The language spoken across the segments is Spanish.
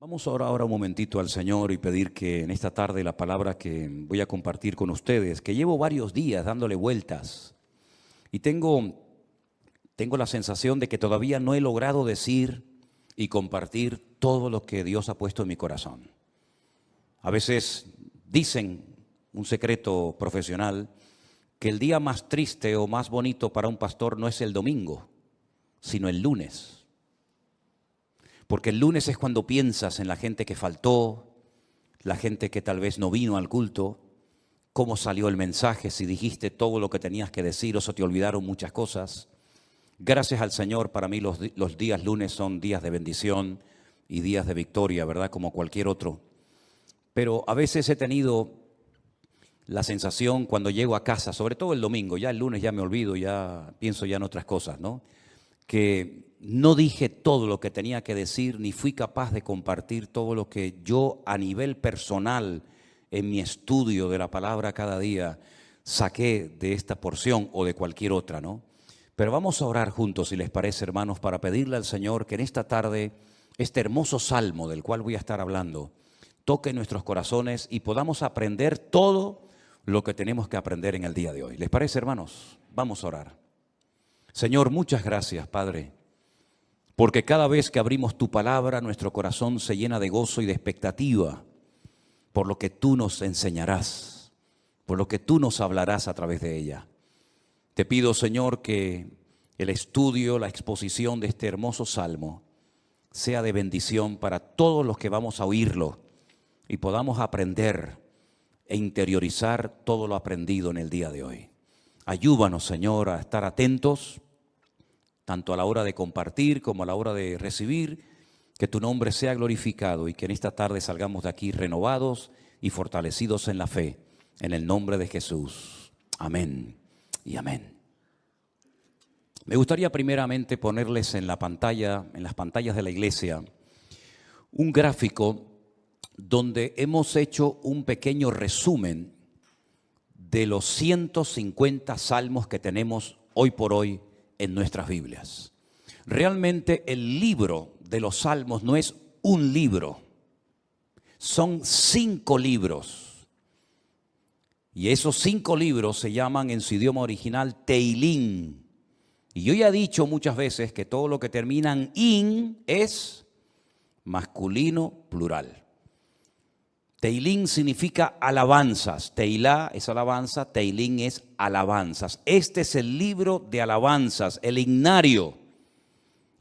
Vamos a orar ahora un momentito al Señor y pedir que en esta tarde la palabra que voy a compartir con ustedes, que llevo varios días dándole vueltas y tengo la sensación de que todavía no he logrado decir y compartir todo lo que Dios ha puesto en mi corazón. A veces dicen, un secreto profesional, que el día más triste o más bonito para un pastor no es el domingo, sino el lunes. Porque el lunes es cuando piensas en la gente que faltó, la gente que tal vez no vino al culto, cómo salió el mensaje, si dijiste todo lo que tenías que decir o se te olvidaron muchas cosas. Gracias al Señor, para mí los días lunes son días de bendición y días de victoria, ¿verdad? Como cualquier otro. Pero a veces he tenido la sensación cuando llego a casa, sobre todo el domingo, ya el lunes ya me olvido, ya pienso ya en otras cosas, ¿no? Que no dije todo lo que tenía que decir, ni fui capaz de compartir todo lo que yo a nivel personal, en mi estudio de la palabra cada día, saqué de esta porción o de cualquier otra, ¿no? Pero vamos a orar juntos, si les parece, hermanos, para pedirle al Señor que en esta tarde, este hermoso salmo del cual voy a estar hablando, toque nuestros corazones y podamos aprender todo lo que tenemos que aprender en el día de hoy. ¿Les parece, hermanos? Vamos a orar. Señor, muchas gracias, Padre, porque cada vez que abrimos tu palabra, nuestro corazón se llena de gozo y de expectativa por lo que tú nos enseñarás, por lo que tú nos hablarás a través de ella. Te pido, Señor, que el estudio, la exposición de este hermoso salmo sea de bendición para todos los que vamos a oírlo y podamos aprender e interiorizar todo lo aprendido en el día de hoy. Ayúdanos, Señor, a estar atentos, tanto a la hora de compartir como a la hora de recibir, que tu nombre sea glorificado y que en esta tarde salgamos de aquí renovados y fortalecidos en la fe, en el nombre de Jesús. Amén y amén. Me gustaría primeramente ponerles en la pantalla, en las pantallas de la iglesia, un gráfico donde hemos hecho un pequeño resumen de los 150 salmos que tenemos hoy por hoy en nuestras Biblias. Realmente el libro de los salmos no es un libro, son 5 libros. Y esos 5 libros se llaman en su idioma original Teilín. Y yo ya he dicho muchas veces que todo lo que termina en in es masculino plural. Teilín significa alabanzas. Teilá es alabanza, Teilín es alabanzas. Este es el libro de alabanzas, el himnario,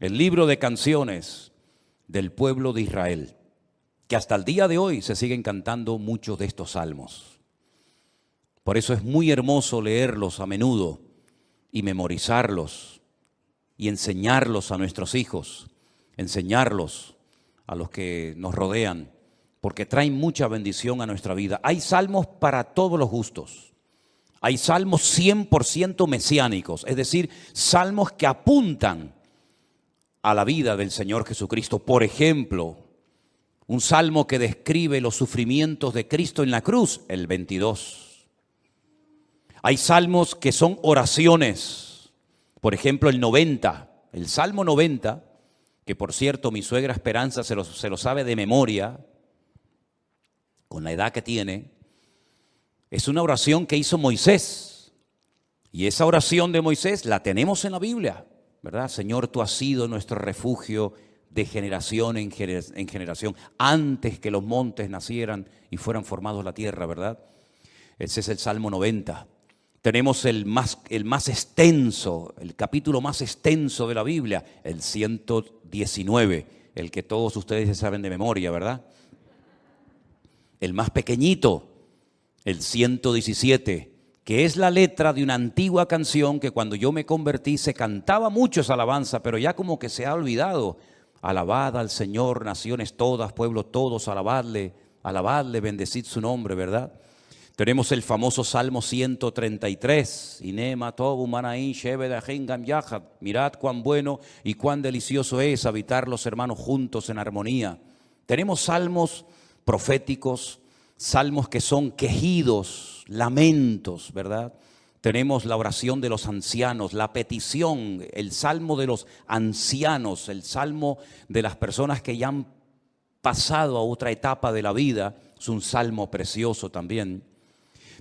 el libro de canciones del pueblo de Israel, que hasta el día de hoy se siguen cantando muchos de estos salmos. Por eso es muy hermoso leerlos a menudo y memorizarlos y enseñarlos a nuestros hijos, enseñarlos a los que nos rodean, porque traen mucha bendición a nuestra vida. Hay salmos para todos los gustos. Hay salmos 100% mesiánicos, es decir, salmos que apuntan a la vida del Señor Jesucristo. Por ejemplo, un salmo que describe los sufrimientos de Cristo en la cruz, el 22. Hay salmos que son oraciones, por ejemplo, el 90, el Salmo 90, que por cierto mi suegra Esperanza se lo sabe de memoria, con la edad que tiene, es una oración que hizo Moisés. Y esa oración de Moisés la tenemos en la Biblia, ¿verdad? Señor, tú has sido nuestro refugio de generación en generación, antes que los montes nacieran y fueran formados la tierra, ¿verdad? Ese es el Salmo 90. Tenemos el más extenso, el capítulo más extenso de la Biblia, el 119, el que todos ustedes ya saben de memoria, ¿verdad? El más pequeñito, el 117, que es la letra de una antigua canción que cuando yo me convertí se cantaba mucho esa alabanza, pero ya como que se ha olvidado. Alabad al Señor, naciones todas, pueblos todos, alabadle, bendecid su nombre, ¿verdad? Tenemos el famoso Salmo 133, Inema tobu manaín shebedajin gam yahad. Mirad cuán bueno y cuán delicioso es habitar los hermanos juntos en armonía. Tenemos salmos proféticos, salmos que son quejidos, lamentos, ¿verdad? Tenemos la oración de los ancianos, la petición, el salmo de los ancianos, el salmo de las personas que ya han pasado a otra etapa de la vida. Es un salmo precioso también.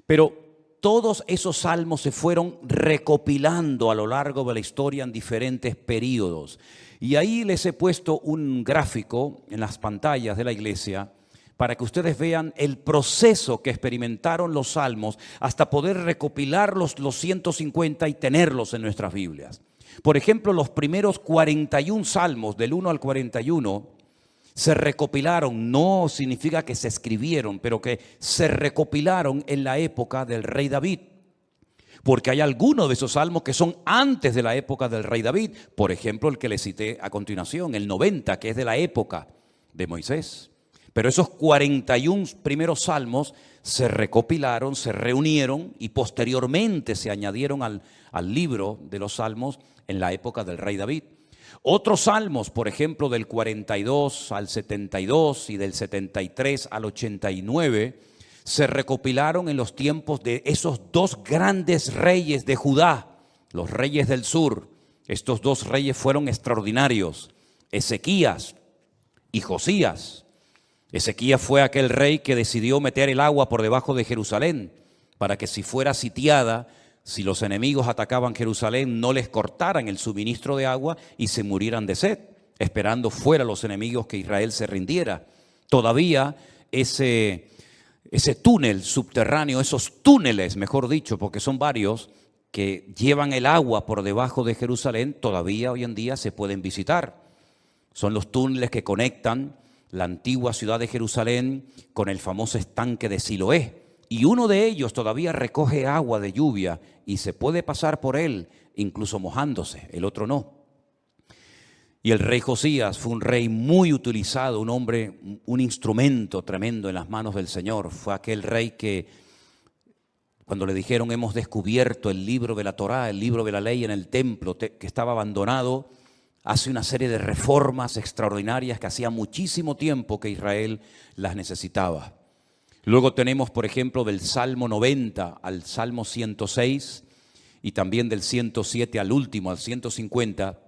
Pero todos esos salmos se fueron recopilando a lo largo de la historia en diferentes periodos. Y ahí les he puesto un gráfico en las pantallas de la iglesia para que ustedes vean el proceso que experimentaron los salmos hasta poder recopilar los 150 y tenerlos en nuestras Biblias. Por ejemplo, los primeros 41 salmos, del 1 al 41, se recopilaron. No significa que se escribieron, pero que se recopilaron en la época del rey David. Porque hay algunos de esos salmos que son antes de la época del rey David. Por ejemplo, el que les cité a continuación, el 90, que es de la época de Moisés. Pero esos 41 primeros salmos se recopilaron, se reunieron y posteriormente se añadieron al libro de los salmos en la época del rey David. Otros salmos, por ejemplo, del 42 al 72 y del 73 al 89, se recopilaron en los tiempos de esos dos grandes reyes de Judá, los reyes del sur. Estos dos reyes fueron extraordinarios, Ezequías y Josías. Ezequías fue aquel rey que decidió meter el agua por debajo de Jerusalén para que si fuera sitiada, si los enemigos atacaban Jerusalén, no les cortaran el suministro de agua y se murieran de sed, esperando fuera los enemigos que Israel se rindiera. Todavía ese túnel subterráneo, esos túneles, mejor dicho, porque son varios, que llevan el agua por debajo de Jerusalén, todavía hoy en día se pueden visitar. Son los túneles que conectan la antigua ciudad de Jerusalén con el famoso estanque de Siloé. Y uno de ellos todavía recoge agua de lluvia y se puede pasar por él, incluso mojándose, el otro no. Y el rey Josías fue un rey muy utilizado, un hombre, un instrumento tremendo en las manos del Señor. Fue aquel rey que cuando le dijeron hemos descubierto el libro de la Torá, el libro de la ley en el templo que estaba abandonado, hace una serie de reformas extraordinarias que hacía muchísimo tiempo que Israel las necesitaba. Luego tenemos, por ejemplo, del Salmo 90 al Salmo 106 y también del 107 al último, al 150,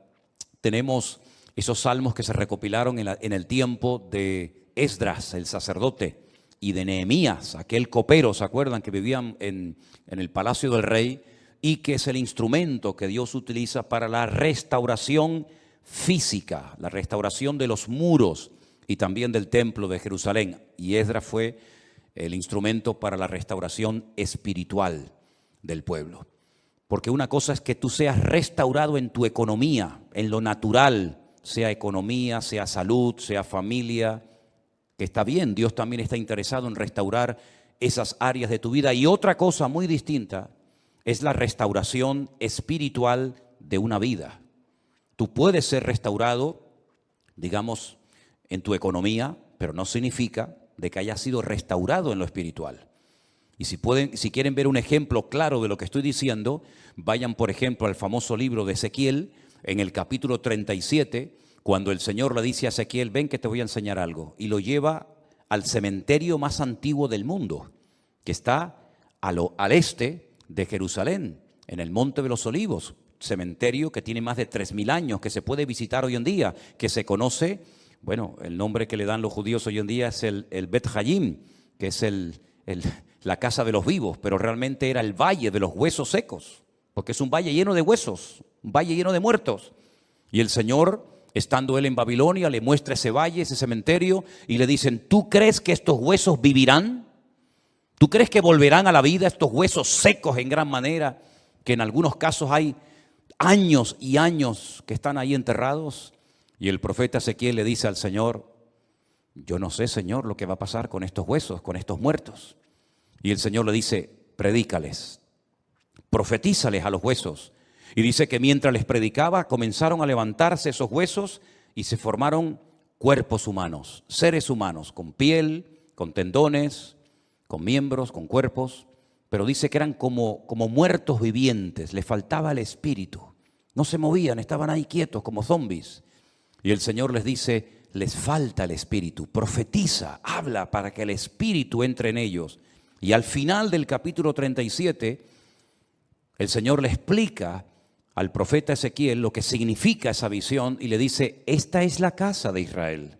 tenemos esos salmos que se recopilaron en el tiempo de Esdras, el sacerdote, y de Nehemías, aquel copero, ¿se acuerdan? Que vivían en el palacio del rey y que es el instrumento que Dios utiliza para la restauración física, la restauración de los muros y también del templo de Jerusalén. Y Esdras fue el instrumento para la restauración espiritual del pueblo. Porque una cosa es que tú seas restaurado en tu economía, en lo natural, sea economía, sea salud, sea familia, que está bien, Dios también está interesado en restaurar esas áreas de tu vida. Y otra cosa muy distinta es la restauración espiritual de una vida. Tú puedes ser restaurado, digamos, en tu economía, pero no significa de que hayas sido restaurado en lo espiritual. Y si quieren ver un ejemplo claro de lo que estoy diciendo, vayan, por ejemplo, al famoso libro de Ezequiel, en el capítulo 37, cuando el Señor le dice a Ezequiel, ven que te voy a enseñar algo, y lo lleva al cementerio más antiguo del mundo, que está al este de Jerusalén, en el Monte de los Olivos, cementerio que tiene más de 3000 años, que se puede visitar hoy en día, que se conoce, bueno, el nombre que le dan los judíos hoy en día es el Bet Hayim, que es la casa de los vivos, pero realmente era el valle de los huesos secos, porque es un valle lleno de huesos, un valle lleno de muertos. Y el Señor, estando él en Babilonia, le muestra ese valle, ese cementerio, y le dicen, ¿tú crees que estos huesos vivirán? ¿Tú crees que volverán a la vida estos huesos secos en gran manera, que en algunos casos hay años y años que están ahí enterrados? Y el profeta Ezequiel le dice al Señor, yo no sé, Señor, lo que va a pasar con estos huesos, con estos muertos. Y el Señor le dice, predícales, profetízales a los huesos. Y dice que mientras les predicaba, comenzaron a levantarse esos huesos y se formaron cuerpos humanos, seres humanos, con piel, con tendones, con miembros, con cuerpos. Pero dice que eran como muertos vivientes, les faltaba el espíritu. No se movían, estaban ahí quietos como zombies. Y el Señor les dice, les falta el espíritu, profetiza, habla para que el espíritu entre en ellos. Y al final del capítulo 37, el Señor le explica al profeta Ezequiel lo que significa esa visión y le dice, esta es la casa de Israel.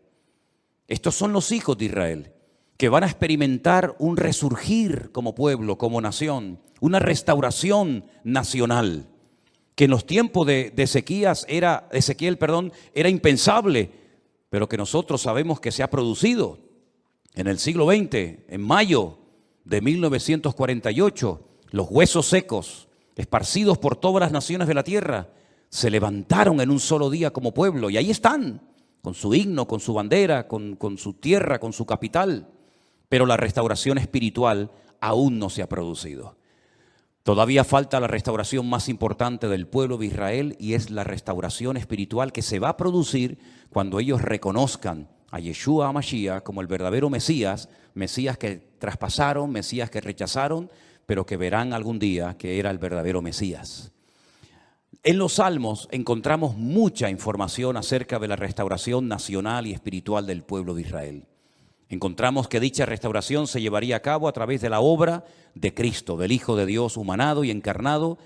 Estos son los hijos de Israel, que van a experimentar un resurgir como pueblo, como nación, una restauración nacional, que en los tiempos de Ezequiel, era impensable, pero que nosotros sabemos que se ha producido en el siglo XX, en mayo de 1948, los huesos secos, esparcidos por todas las naciones de la tierra, se levantaron en un solo día como pueblo, y ahí están, con su himno, con su bandera, con su tierra, con su capital. Pero la restauración espiritual aún no se ha producido. Todavía falta la restauración más importante del pueblo de Israel, y es la restauración espiritual que se va a producir cuando ellos reconozcan a Yeshua HaMashiach como el verdadero Mesías, Mesías que traspasaron, Mesías que rechazaron, pero que verán algún día que era el verdadero Mesías. En los Salmos encontramos mucha información acerca de la restauración nacional y espiritual del pueblo de Israel. Encontramos que dicha restauración se llevaría a cabo a través de la obra de Cristo, del Hijo de Dios humanado y encarnado,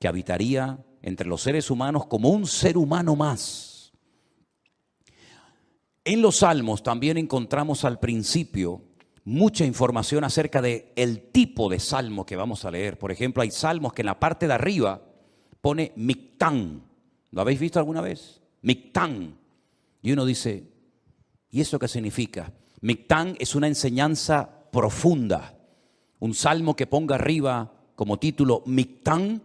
que habitaría entre los seres humanos como un ser humano más. En los Salmos también encontramos al principio mucha información acerca del tipo de salmo que vamos a leer. Por ejemplo, hay salmos que en la parte de arriba pone Mictán. ¿Lo habéis visto alguna vez? Mictán. Y uno dice, ¿y eso qué significa? Mictán es una enseñanza profunda. Un salmo que ponga arriba como título Mictán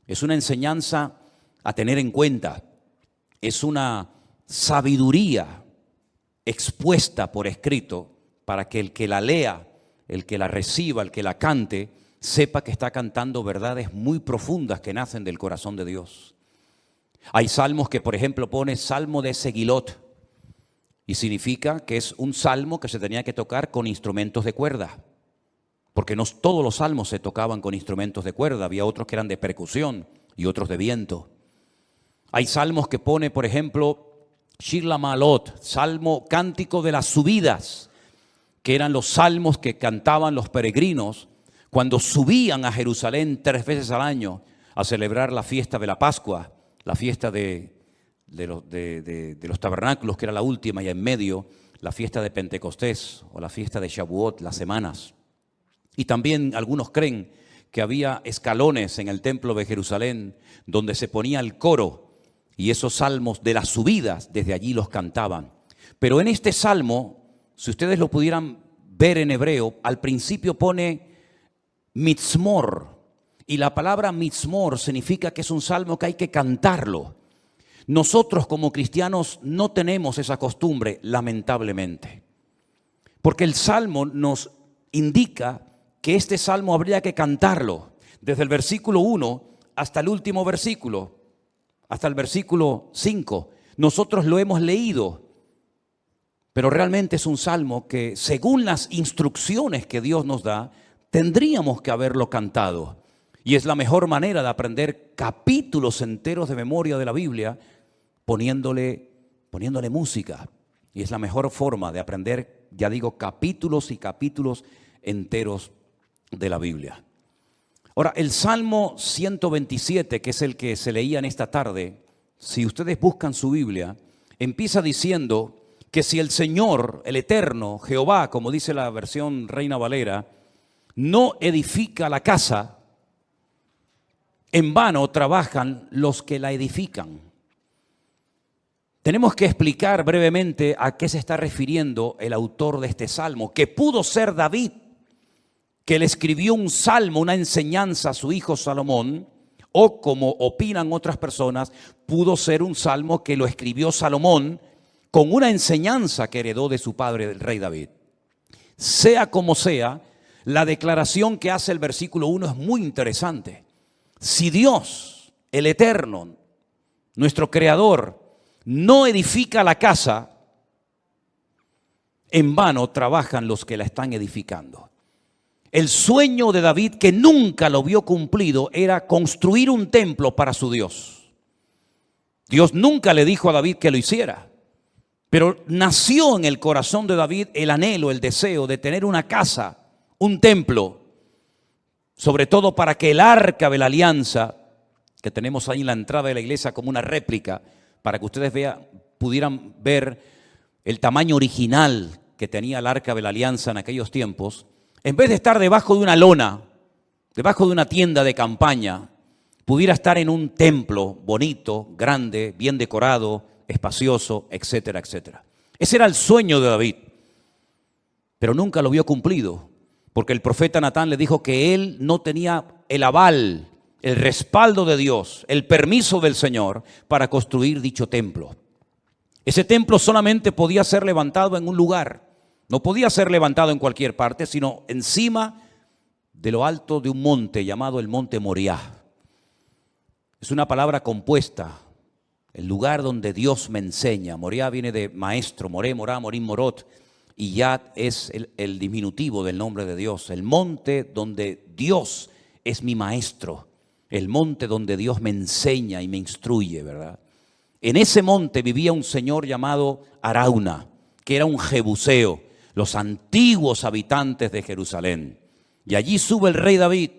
es una enseñanza a tener en cuenta. Es una sabiduría expuesta por escrito para que el que la lea, el que la reciba, el que la cante, sepa que está cantando verdades muy profundas que nacen del corazón de Dios. Hay salmos que, por ejemplo, pone Salmo de Segilot, y significa que es un salmo que se tenía que tocar con instrumentos de cuerda, porque no todos los salmos se tocaban con instrumentos de cuerda, había otros que eran de percusión y otros de viento. Hay salmos que pone, por ejemplo, Shir LaMa'alot, salmo cántico de las subidas, que eran los salmos que cantaban los peregrinos cuando subían a Jerusalén 3 veces al año a celebrar la fiesta de la Pascua, la fiesta de los tabernáculos, que era la última, y en medio la fiesta de Pentecostés o la fiesta de Shavuot, las semanas. Y también algunos creen que había escalones en el templo de Jerusalén donde se ponía el coro, y esos salmos de las subidas desde allí los cantaban. Pero en este salmo, si ustedes lo pudieran ver en hebreo, al principio pone Mitzmor, y la palabra Mitzmor significa que es un salmo que hay que cantarlo. Nosotros como cristianos no tenemos esa costumbre, lamentablemente, porque el salmo nos indica que este salmo habría que cantarlo desde el versículo 1 hasta el último versículo, hasta el versículo 5. Nosotros lo hemos leído, pero realmente es un salmo que, según las instrucciones que Dios nos da, tendríamos que haberlo cantado. Y es la mejor manera de aprender capítulos enteros de memoria de la Biblia, poniéndole música. Y es la mejor forma de aprender, ya digo, capítulos y capítulos enteros de la Biblia. Ahora, el Salmo 127, que es el que se leía en esta tarde, si ustedes buscan su Biblia, empieza diciendo que si el Señor, el Eterno, Jehová, como dice la versión Reina Valera, no edifica la casa, en vano trabajan los que la edifican. Tenemos que explicar brevemente a qué se está refiriendo el autor de este salmo, que pudo ser David, que le escribió un salmo, una enseñanza a su hijo Salomón, o como opinan otras personas, pudo ser un salmo que lo escribió Salomón con una enseñanza que heredó de su padre, el rey David. Sea como sea, la declaración que hace el versículo 1 es muy interesante. Si Dios, el Eterno, nuestro Creador, no edifica la casa, en vano trabajan los que la están edificando. El sueño de David, que nunca lo vio cumplido, era construir un templo para su Dios. Dios nunca le dijo a David que lo hiciera, pero nació en el corazón de David el anhelo, el deseo de tener una casa, un templo, sobre todo para que el arca de la alianza, que tenemos ahí en la entrada de la iglesia como una réplica, para que ustedes pudieran ver el tamaño original que tenía el Arca de la Alianza en aquellos tiempos, en vez de estar debajo de una lona, debajo de una tienda de campaña, pudiera estar en un templo bonito, grande, bien decorado, espacioso, etcétera, etcétera. Ese era el sueño de David, pero nunca lo vio cumplido, porque el profeta Natán le dijo que él no tenía el aval, el respaldo de Dios, el permiso del Señor para construir dicho templo. Ese templo solamente podía ser levantado en un lugar, no podía ser levantado en cualquier parte, sino encima de lo alto de un monte llamado el monte Moriah. Es una palabra compuesta, el lugar donde Dios me enseña. Moriah viene de maestro, Moré, Morá, Morim, Morot, y Yad es el diminutivo del nombre de Dios. El monte donde Dios es mi maestro, el monte donde Dios me enseña y me instruye, ¿verdad? En ese monte vivía un señor llamado Arauna, que era un jebuseo, los antiguos habitantes de Jerusalén. Y allí sube el rey David.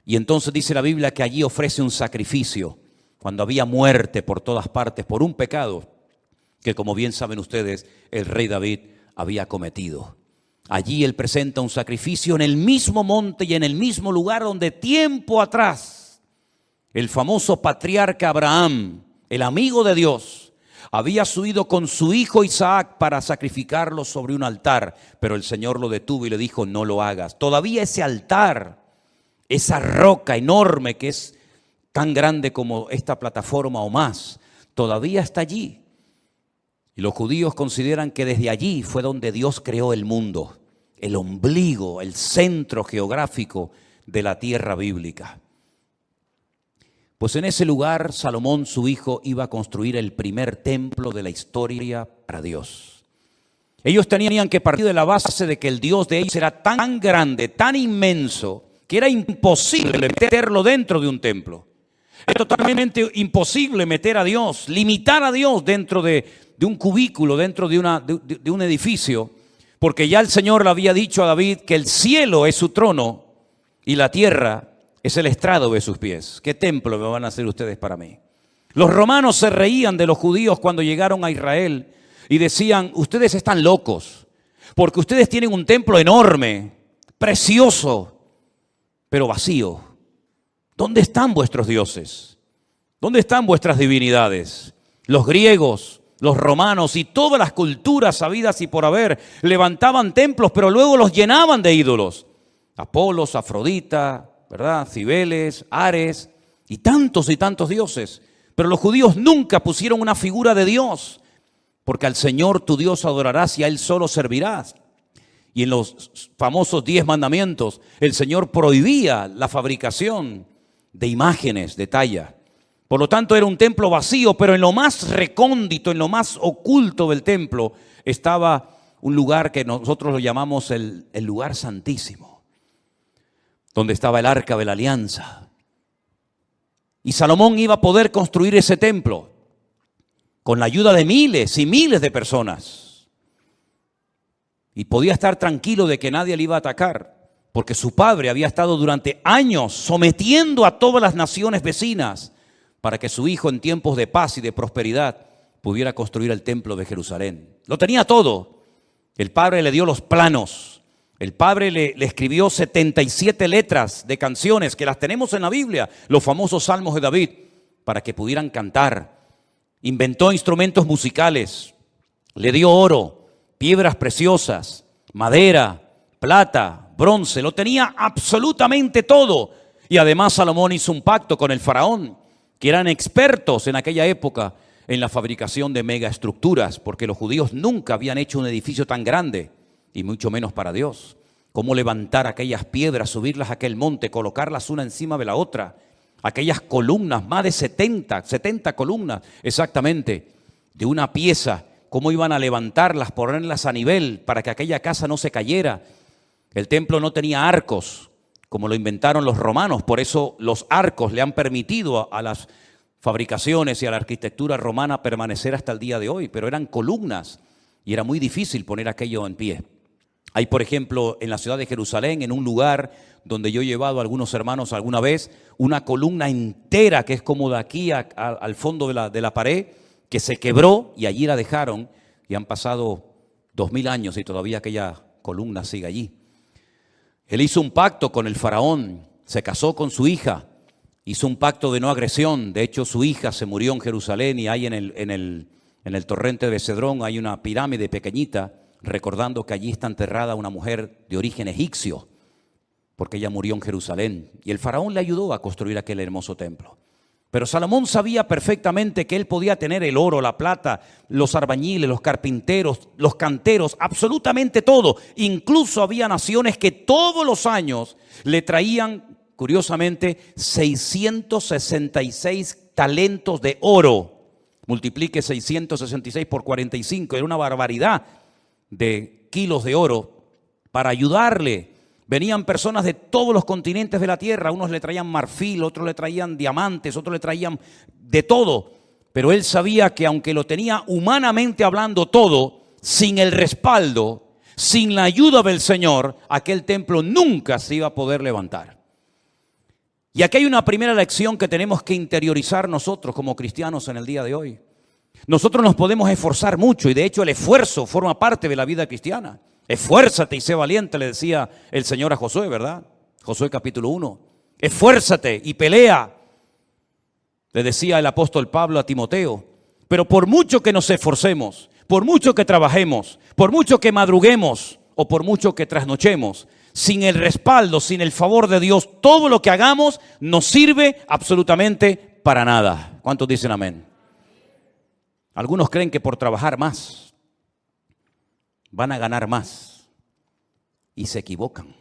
Y entonces dice la Biblia que allí ofrece un sacrificio cuando había muerte por todas partes por un pecado que, como bien saben ustedes, el rey David había cometido. Allí él presenta un sacrificio en el mismo monte y en el mismo lugar donde tiempo atrás el famoso patriarca Abraham, el amigo de Dios, había subido con su hijo Isaac para sacrificarlo sobre un altar, pero el Señor lo detuvo y le dijo: no lo hagas. Todavía ese altar, esa roca enorme que es tan grande como esta plataforma o más, todavía está allí. Y los judíos consideran que desde allí fue donde Dios creó el mundo, el ombligo, el centro geográfico de la tierra bíblica. Pues en ese lugar Salomón, su hijo, iba a construir el primer templo de la historia para Dios. Ellos tenían que partir de la base de que el Dios de ellos era tan grande, tan inmenso, que era imposible meterlo dentro de un templo. Es totalmente imposible meter a Dios, limitar a Dios dentro de un cubículo, dentro de un edificio, porque ya el Señor le había dicho a David que el cielo es su trono y la tierra es el estrado de sus pies. ¿Qué templo me van a hacer ustedes para mí? Los romanos se reían de los judíos cuando llegaron a Israel y decían: ustedes están locos, porque ustedes tienen un templo enorme, precioso, pero vacío. ¿Dónde están vuestros dioses? ¿Dónde están vuestras divinidades? Los griegos, los romanos y todas las culturas habidas y por haber levantaban templos, pero luego los llenaban de ídolos. Apolos, Afrodita, ¿verdad? Cibeles, Ares y tantos dioses. Pero los judíos nunca pusieron una figura de Dios, porque al Señor tu Dios adorarás y a Él solo servirás. Y en los famosos 10 mandamientos, el Señor prohibía la fabricación de imágenes de talla. Por lo tanto, era un templo vacío, pero en lo más recóndito, en lo más oculto del templo, estaba un lugar que nosotros lo llamamos el lugar santísimo, donde estaba el Arca de la Alianza. Y Salomón iba a poder construir ese templo con la ayuda de miles y miles de personas. Y podía estar tranquilo de que nadie le iba a atacar, porque su padre había estado durante años sometiendo a todas las naciones vecinas para que su hijo, en tiempos de paz y de prosperidad, pudiera construir el templo de Jerusalén. Lo tenía todo. El padre le dio los planos. El padre le escribió 77 letras de canciones que las tenemos en la Biblia, los famosos salmos de David, para que pudieran cantar. Inventó instrumentos musicales, le dio oro, piedras preciosas, madera, plata, bronce, lo tenía absolutamente todo. Y además Salomón hizo un pacto con el faraón, que eran expertos en aquella época en la fabricación de megaestructuras, porque los judíos nunca habían hecho un edificio tan grande, y mucho menos para Dios. Cómo levantar aquellas piedras, subirlas a aquel monte, colocarlas una encima de la otra, aquellas columnas, más de 70 columnas exactamente, de una pieza, cómo iban a levantarlas, ponerlas a nivel para que aquella casa no se cayera. El templo no tenía arcos, como lo inventaron los romanos, por eso los arcos le han permitido a las fabricaciones y a la arquitectura romana permanecer hasta el día de hoy, pero eran columnas y era muy difícil poner aquello en pie. Hay, por ejemplo, en la ciudad de Jerusalén, en un lugar donde yo he llevado a algunos hermanos alguna vez, una columna entera que es como de aquí al fondo de la pared, que se quebró y allí la dejaron, y han pasado 2000 años y todavía aquella columna sigue allí. Él hizo un pacto con el faraón, se casó con su hija, hizo un pacto de no agresión. De hecho, su hija se murió en Jerusalén y ahí en el torrente de Cedrón hay una pirámide pequeñita, recordando que allí está enterrada una mujer de origen egipcio, porque ella murió en Jerusalén. Y el faraón le ayudó a construir aquel hermoso templo. Pero Salomón sabía perfectamente que él podía tener el oro, la plata, los albañiles, los carpinteros, los canteros, absolutamente todo. Incluso había naciones que todos los años le traían, curiosamente, 666 talentos de oro. Multiplique 666 por 45, era una barbaridad de kilos de oro para ayudarle. Venían personas de todos los continentes de la tierra, unos le traían marfil, otros le traían diamantes, otros le traían de todo. Pero él sabía que aunque lo tenía humanamente hablando todo, sin el respaldo, sin la ayuda del Señor, aquel templo nunca se iba a poder levantar. Y aquí hay una primera lección que tenemos que interiorizar nosotros como cristianos en el día de hoy. Nosotros nos podemos esforzar mucho y de hecho el esfuerzo forma parte de la vida cristiana. Esfuérzate y sé valiente, le decía el Señor a Josué, ¿verdad? Josué capítulo 1. Esfuérzate y pelea, le decía el apóstol Pablo a Timoteo. Pero por mucho que nos esforcemos, por mucho que trabajemos, por mucho que madruguemos o por mucho que trasnochemos, sin el respaldo, sin el favor de Dios, todo lo que hagamos nos sirve absolutamente para nada. ¿Cuántos dicen amén? Algunos creen que por trabajar más van a ganar más y se equivocan,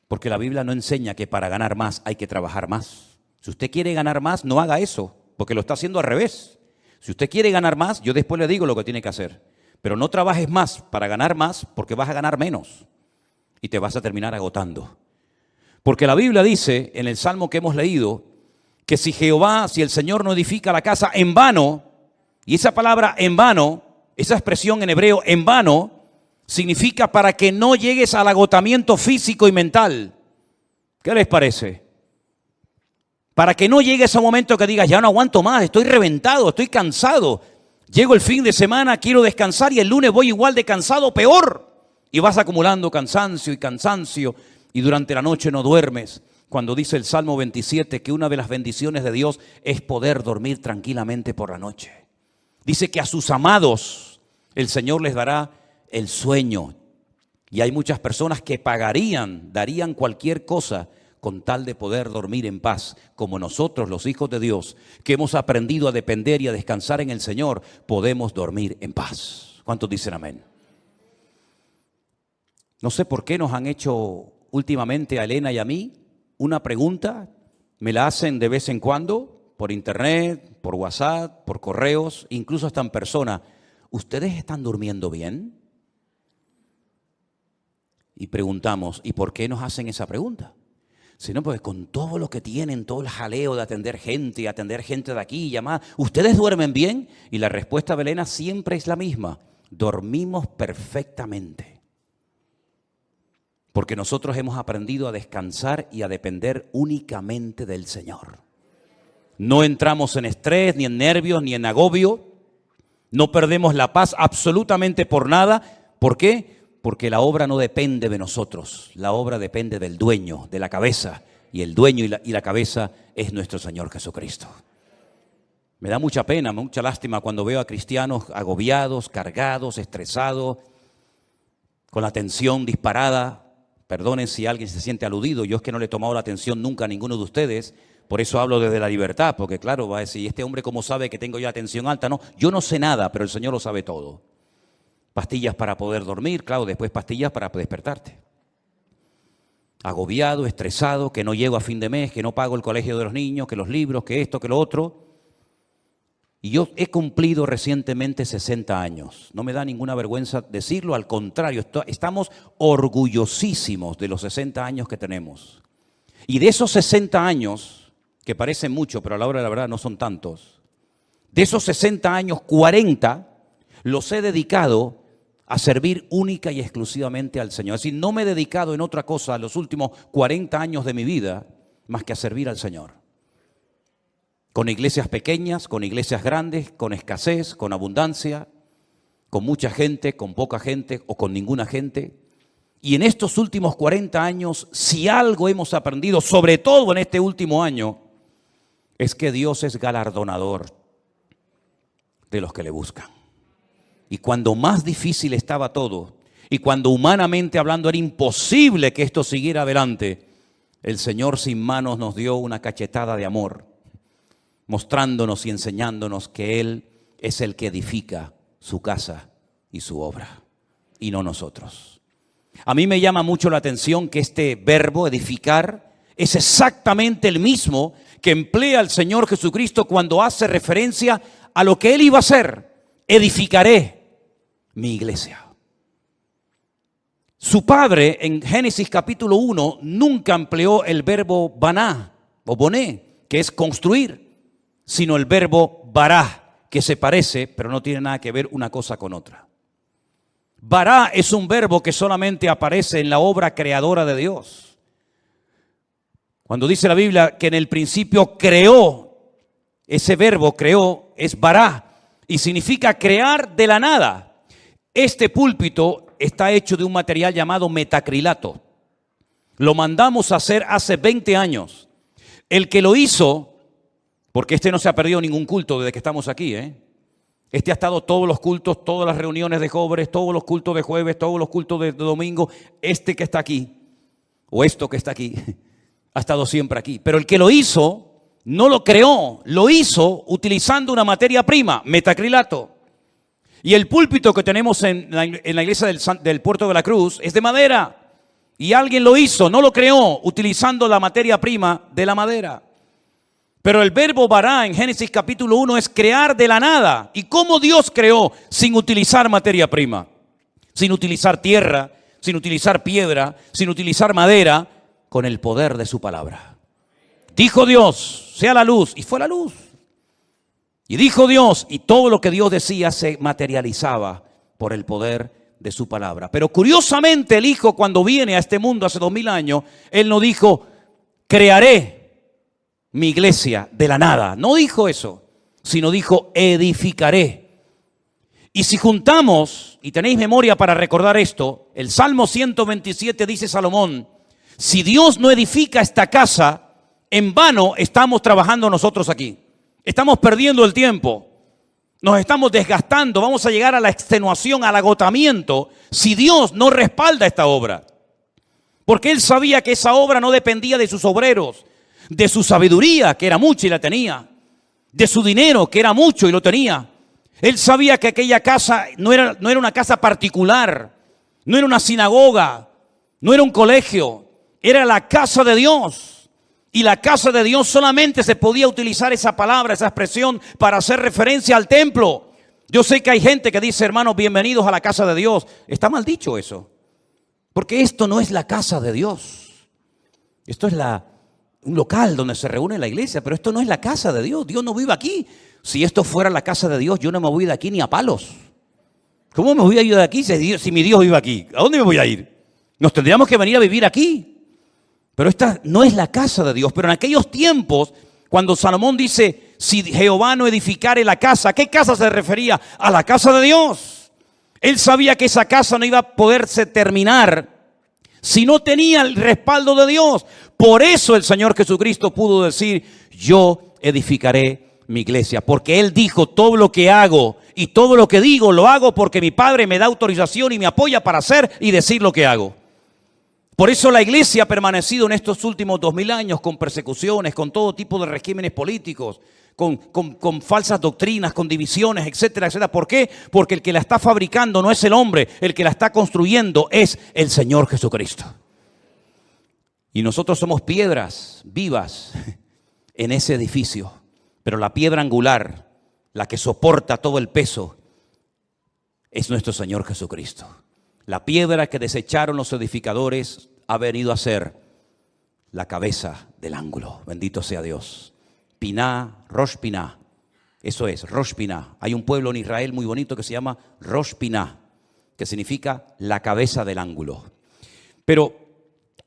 porque la Biblia no enseña que para ganar más hay que trabajar más. Si usted quiere ganar más, no haga eso, porque lo está haciendo al revés. Si usted quiere ganar más, yo después le digo lo que tiene que hacer, pero no trabajes más para ganar más, porque vas a ganar menos y te vas a terminar agotando. Porque la Biblia dice en el Salmo que hemos leído que si el Señor no edifica la casa, en vano, y esa palabra en vano, esa expresión en hebreo, en vano, significa para que no llegues al agotamiento físico y mental. ¿Qué les parece? Para que no llegues a un momento que digas, ya no aguanto más, estoy reventado, estoy cansado. Llego el fin de semana, quiero descansar y el lunes voy igual de cansado, peor. Y vas acumulando cansancio y durante la noche no duermes. Cuando dice el Salmo 27 que una de las bendiciones de Dios es poder dormir tranquilamente por la noche. Dice que a sus amados el Señor les dará el sueño. Y hay muchas personas que darían cualquier cosa con tal de poder dormir en paz, como nosotros, los hijos de Dios, que hemos aprendido a depender y a descansar en el Señor, podemos dormir en paz. ¿Cuántos dicen amén? No sé por qué nos han hecho últimamente a Elena y a mí una pregunta, me la hacen de vez en cuando, por internet, por WhatsApp, por correos, incluso hasta en persona. ¿Ustedes están durmiendo bien? Y preguntamos, ¿y por qué nos hacen esa pregunta? Si no, pues con todo lo que tienen, todo el jaleo de atender gente de aquí y llamar, ¿ustedes duermen bien? Y la respuesta de Elena siempre es la misma, dormimos perfectamente. Porque nosotros hemos aprendido a descansar y a depender únicamente del Señor. No entramos en estrés, ni en nervios, ni en agobio. No perdemos la paz absolutamente por nada. ¿Por qué? Porque la obra no depende de nosotros. La obra depende del dueño, de la cabeza. Y el dueño y la cabeza es nuestro Señor Jesucristo. Me da mucha pena, mucha lástima cuando veo a cristianos agobiados, cargados, estresados, con la tensión disparada. Perdonen si alguien se siente aludido. Yo es que no le he tomado la atención nunca a ninguno de ustedes. Por eso hablo desde la libertad, porque claro, va a decir, ¿este hombre cómo sabe que tengo ya tensión alta? No, yo no sé nada, pero el Señor lo sabe todo. Pastillas para poder dormir, claro, después pastillas para despertarte. Agobiado, estresado, que no llego a fin de mes, que no pago el colegio de los niños, que los libros, que esto, que lo otro. Y yo he cumplido recientemente 60 años. No me da ninguna vergüenza decirlo, al contrario, estamos orgullosísimos de los 60 años que tenemos. Y de esos 60 años, que parecen mucho, pero a la hora de la verdad no son tantos, de esos 60 años, 40 los he dedicado a servir única y exclusivamente al Señor. Es decir, no me he dedicado en otra cosa los últimos 40 años de mi vida más que a servir al Señor. Con iglesias pequeñas, con iglesias grandes, con escasez, con abundancia, con mucha gente, con poca gente o con ninguna gente. Y en estos últimos 40 años, si algo hemos aprendido, sobre todo en este último año, es que Dios es galardonador de los que le buscan. Y cuando más difícil estaba todo, y cuando humanamente hablando era imposible que esto siguiera adelante, el Señor sin manos nos dio una cachetada de amor, mostrándonos y enseñándonos que Él es el que edifica su casa y su obra, y no nosotros. A mí me llama mucho la atención que este verbo, edificar, es exactamente el mismo que emplea el Señor Jesucristo cuando hace referencia a lo que Él iba a hacer. Edificaré mi iglesia. Su padre en Génesis capítulo 1 nunca empleó el verbo baná o boné, que es construir, sino el verbo bará, que se parece, pero no tiene nada que ver una cosa con otra. Bará es un verbo que solamente aparece en la obra creadora de Dios. Cuando dice la Biblia que en el principio creó, ese verbo creó es bará y significa crear de la nada. Este púlpito está hecho de un material llamado metacrilato. Lo mandamos a hacer hace 20 años. El que lo hizo, porque este no se ha perdido ningún culto desde que estamos aquí, Este ha estado todos los cultos, todas las reuniones de jóvenes, todos los cultos de jueves, todos los cultos de domingo. Este que está aquí, o esto que está aquí, ha estado siempre aquí. Pero el que lo hizo, no lo creó, lo hizo utilizando una materia prima, metacrilato. Y el púlpito que tenemos en la iglesia del Puerto de la Cruz es de madera. Y alguien lo hizo, no lo creó, utilizando la materia prima de la madera. Pero el verbo bará en Génesis capítulo 1 es crear de la nada. ¿Y cómo Dios creó sin utilizar materia prima? Sin utilizar tierra, sin utilizar piedra, sin utilizar madera, con el poder de su palabra. Dijo Dios, sea la luz, y fue la luz. Y dijo Dios, y todo lo que Dios decía se materializaba por el poder de su palabra. Pero curiosamente el Hijo, cuando viene a este mundo hace 2000 años, Él no dijo, crearé mi iglesia de la nada. No dijo eso, sino dijo, edificaré. Y si juntamos, y tenéis memoria para recordar esto, el Salmo 127 dice Salomón, si Dios no edifica esta casa, en vano estamos trabajando nosotros aquí. Estamos perdiendo el tiempo, nos estamos desgastando, vamos a llegar a la extenuación, al agotamiento, si Dios no respalda esta obra. Porque Él sabía que esa obra no dependía de sus obreros, de su sabiduría, que era mucha y la tenía, de su dinero, que era mucho y lo tenía. Él sabía que aquella casa no era una casa particular, no era una sinagoga, no era un colegio, era la casa de Dios. Y la casa de Dios solamente se podía utilizar esa palabra, esa expresión para hacer referencia al templo. Yo sé que hay gente que dice, hermanos, bienvenidos a la casa de Dios. Está mal dicho eso, porque esto no es la casa de Dios. Esto es un local donde se reúne la iglesia, pero esto no es la casa de Dios. Dios no vive aquí. Si esto fuera la casa de Dios, yo no me voy de aquí ni a palos. ¿Cómo me voy a ir de aquí si mi Dios vive aquí? ¿A dónde me voy a ir? Nos tendríamos que venir a vivir aquí. Pero esta no es la casa de Dios. Pero en aquellos tiempos, cuando Salomón dice, si Jehová no edificare la casa, ¿a qué casa se refería? A la casa de Dios. Él sabía que esa casa no iba a poderse terminar si no tenía el respaldo de Dios. Por eso el Señor Jesucristo pudo decir, yo edificaré mi iglesia. Porque Él dijo, todo lo que hago y todo lo que digo, lo hago porque mi Padre me da autorización y me apoya para hacer y decir lo que hago. Por eso la iglesia ha permanecido en estos últimos 2000 años con persecuciones, con todo tipo de regímenes políticos, con falsas doctrinas, con divisiones, etcétera, etcétera. ¿Por qué? Porque el que la está fabricando no es el hombre, el que la está construyendo es el Señor Jesucristo. Y nosotros somos piedras vivas en ese edificio, pero la piedra angular, la que soporta todo el peso, es nuestro Señor Jesucristo. La piedra que desecharon los edificadores ha venido a ser la cabeza del ángulo. Bendito sea Dios. Piná, Rosh Piná. Eso es, Rosh Piná. Hay un pueblo en Israel muy bonito que se llama Rosh Piná, que significa la cabeza del ángulo. Pero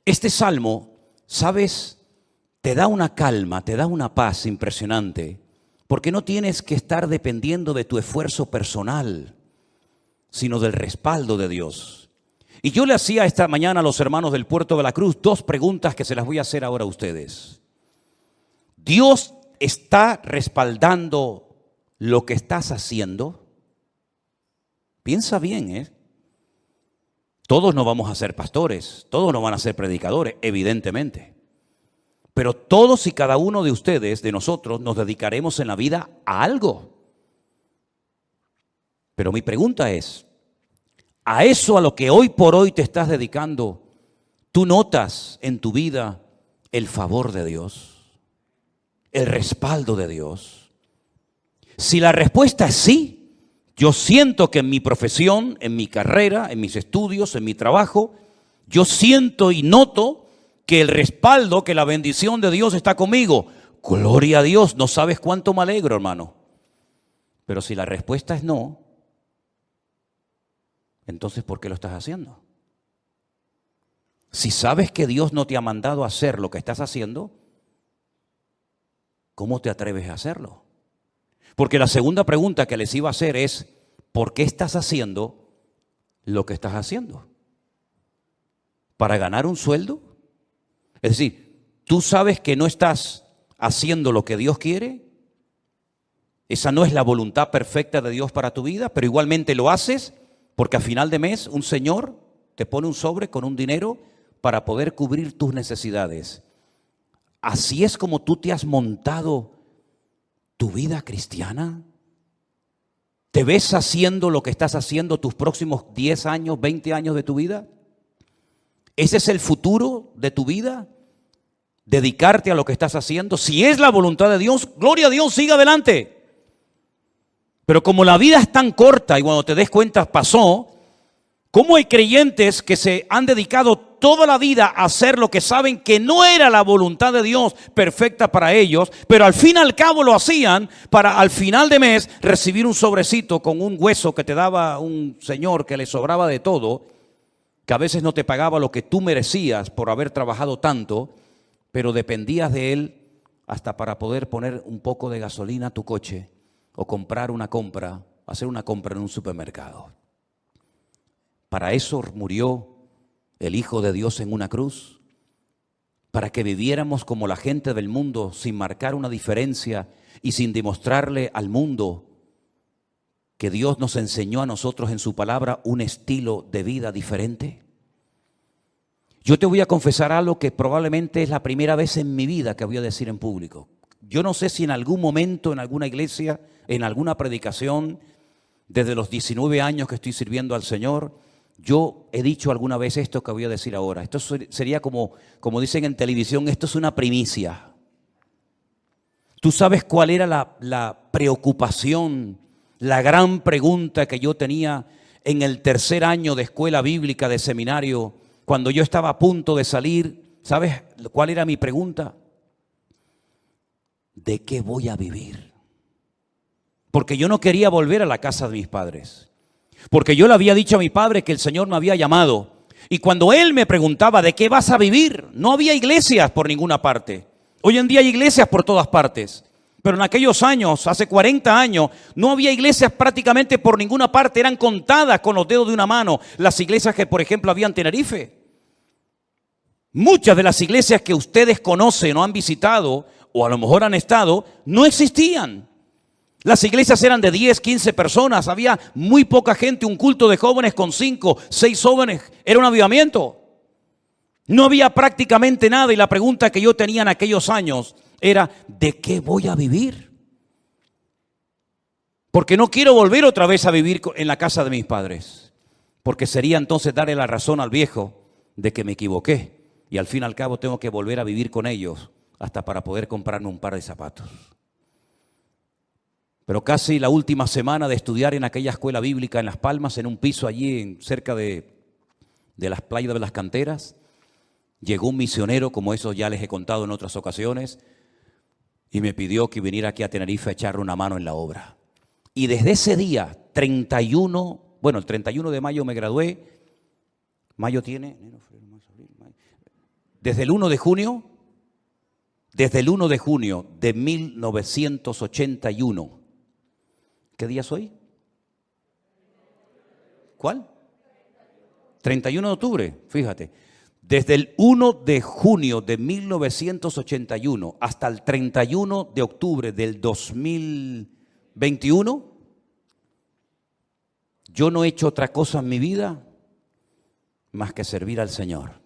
este salmo, ¿sabes? Te da una calma, te da una paz impresionante, porque no tienes que estar dependiendo de tu esfuerzo personal. sino del respaldo de Dios. Y yo le hacía esta mañana a los hermanos del Puerto de la Cruz 2 preguntas que se las voy a hacer ahora a ustedes. ¿Dios está respaldando lo que estás haciendo? Piensa bien, ¿eh? Todos no vamos a ser pastores, todos no van a ser predicadores, evidentemente. Pero todos y cada uno de ustedes, de nosotros, nos dedicaremos en la vida a algo. Pero mi pregunta es, a eso a lo que hoy por hoy te estás dedicando, ¿tú notas en tu vida el favor de Dios? ¿El respaldo de Dios? Si la respuesta es sí, yo siento que en mi profesión, en mi carrera, en mis estudios, en mi trabajo, yo siento y noto que el respaldo, que la bendición de Dios está conmigo. Gloria a Dios, no sabes cuánto me alegro, hermano. Pero si la respuesta es no, entonces ¿por qué lo estás haciendo? Si sabes que Dios no te ha mandado a hacer lo que estás haciendo, ¿cómo te atreves a hacerlo? Porque la segunda pregunta que les iba a hacer es, ¿por qué estás haciendo lo que estás haciendo? ¿Para ganar un sueldo? Es decir, ¿tú sabes que no estás haciendo lo que Dios quiere? Esa no es la voluntad perfecta de Dios para tu vida, pero igualmente lo haces porque a final de mes un señor te pone un sobre con un dinero para poder cubrir tus necesidades. ¿Así es como tú te has montado tu vida cristiana? ¿Te ves haciendo lo que estás haciendo tus próximos 10 años, 20 años de tu vida? ¿Ese es el futuro de tu vida? ¿Dedicarte a lo que estás haciendo? Si es la voluntad de Dios, gloria a Dios, siga adelante. Pero como la vida es tan corta y cuando te des cuenta pasó, ¿cómo hay creyentes que se han dedicado toda la vida a hacer lo que saben que no era la voluntad de Dios perfecta para ellos, pero al fin y al cabo lo hacían para al final de mes recibir un sobrecito con un hueso que te daba un señor que le sobraba de todo, que a veces no te pagaba lo que tú merecías por haber trabajado tanto, pero dependías de él hasta para poder poner un poco de gasolina a tu coche o comprar una compra, hacer una compra en un supermercado? Para eso murió el Hijo de Dios en una cruz, para que viviéramos como la gente del mundo, sin marcar una diferencia y sin demostrarle al mundo que Dios nos enseñó a nosotros en su palabra un estilo de vida diferente. Yo te voy a confesar algo que probablemente es la primera vez en mi vida que voy a decir en público. Yo no sé si en algún momento, en alguna iglesia, en alguna predicación, desde los 19 años que estoy sirviendo al Señor, yo he dicho alguna vez esto que voy a decir ahora. Esto sería como dicen en televisión, esto es una primicia. ¿Tú sabes cuál era la preocupación, la gran pregunta que yo tenía en el tercer año de escuela bíblica, de seminario, cuando yo estaba a punto de salir? ¿Sabes cuál era mi pregunta? ¿De qué voy a vivir? Porque yo no quería volver a la casa de mis padres. Porque yo le había dicho a mi padre que el Señor me había llamado. Y cuando él me preguntaba, ¿de qué vas a vivir? No había iglesias por ninguna parte. Hoy en día hay iglesias por todas partes. Pero en aquellos años, hace 40 años, no había iglesias prácticamente por ninguna parte. Eran contadas con los dedos de una mano las iglesias que, por ejemplo, había en Tenerife. Muchas de las iglesias que ustedes conocen o han visitado, o a lo mejor han estado, no existían. Las iglesias eran de 10, 15 personas, había muy poca gente, un culto de jóvenes con 5, 6 jóvenes, era un avivamiento. No había prácticamente nada y la pregunta que yo tenía en aquellos años era, ¿de qué voy a vivir? Porque no quiero volver otra vez a vivir en la casa de mis padres, porque sería entonces darle la razón al viejo de que me equivoqué y al fin y al cabo tengo que volver a vivir con ellos hasta para poder comprarme un par de zapatos. Pero casi la última semana de estudiar en aquella escuela bíblica en Las Palmas, en un piso allí cerca de las playas de las canteras, llegó un misionero, como eso ya les he contado en otras ocasiones, y me pidió que viniera aquí a Tenerife a echarle una mano en la obra. Y desde ese día, el 31 de mayo me gradué, mayo tiene, desde el 1 de junio de 1981, ¿qué día es hoy? ¿Cuál? 31 de octubre, fíjate. Desde el 1 de junio de 1981 hasta el 31 de octubre del 2021, yo no he hecho otra cosa en mi vida más que servir al Señor.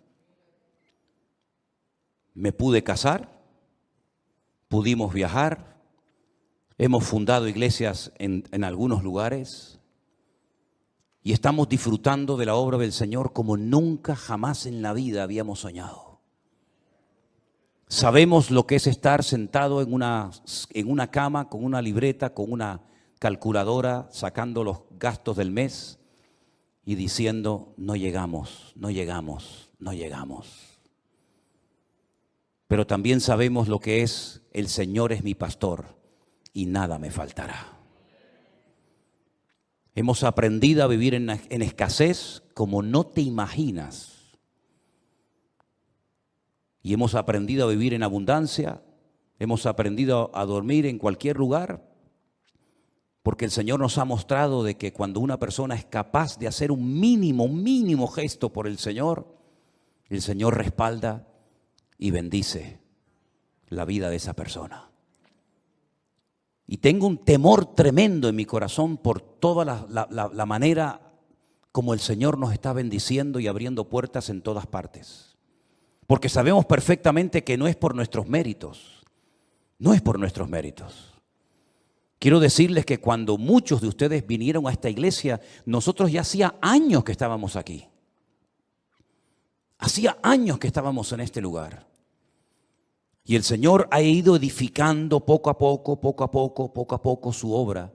Me pude casar, pudimos viajar, hemos fundado iglesias en algunos lugares y estamos disfrutando de la obra del Señor como nunca jamás en la vida habíamos soñado. Sabemos lo que es estar sentado en una cama con una libreta, con una calculadora, sacando los gastos del mes y diciendo, no llegamos, no llegamos, no llegamos. Pero también sabemos lo que es, el Señor es mi pastor y nada me faltará. Hemos aprendido a vivir en escasez como no te imaginas. Y hemos aprendido a vivir en abundancia, hemos aprendido a dormir en cualquier lugar, porque el Señor nos ha mostrado de que cuando una persona es capaz de hacer un mínimo gesto por el Señor respalda y bendice la vida de esa persona. Y tengo un temor tremendo en mi corazón por toda la manera como el Señor nos está bendiciendo y abriendo puertas en todas partes. Porque sabemos perfectamente que no es por nuestros méritos, no es por nuestros méritos. Quiero decirles que cuando muchos de ustedes vinieron a esta iglesia, nosotros ya hacía años que estábamos aquí. Hacía años que estábamos en este lugar. Y el Señor ha ido edificando poco a poco su obra.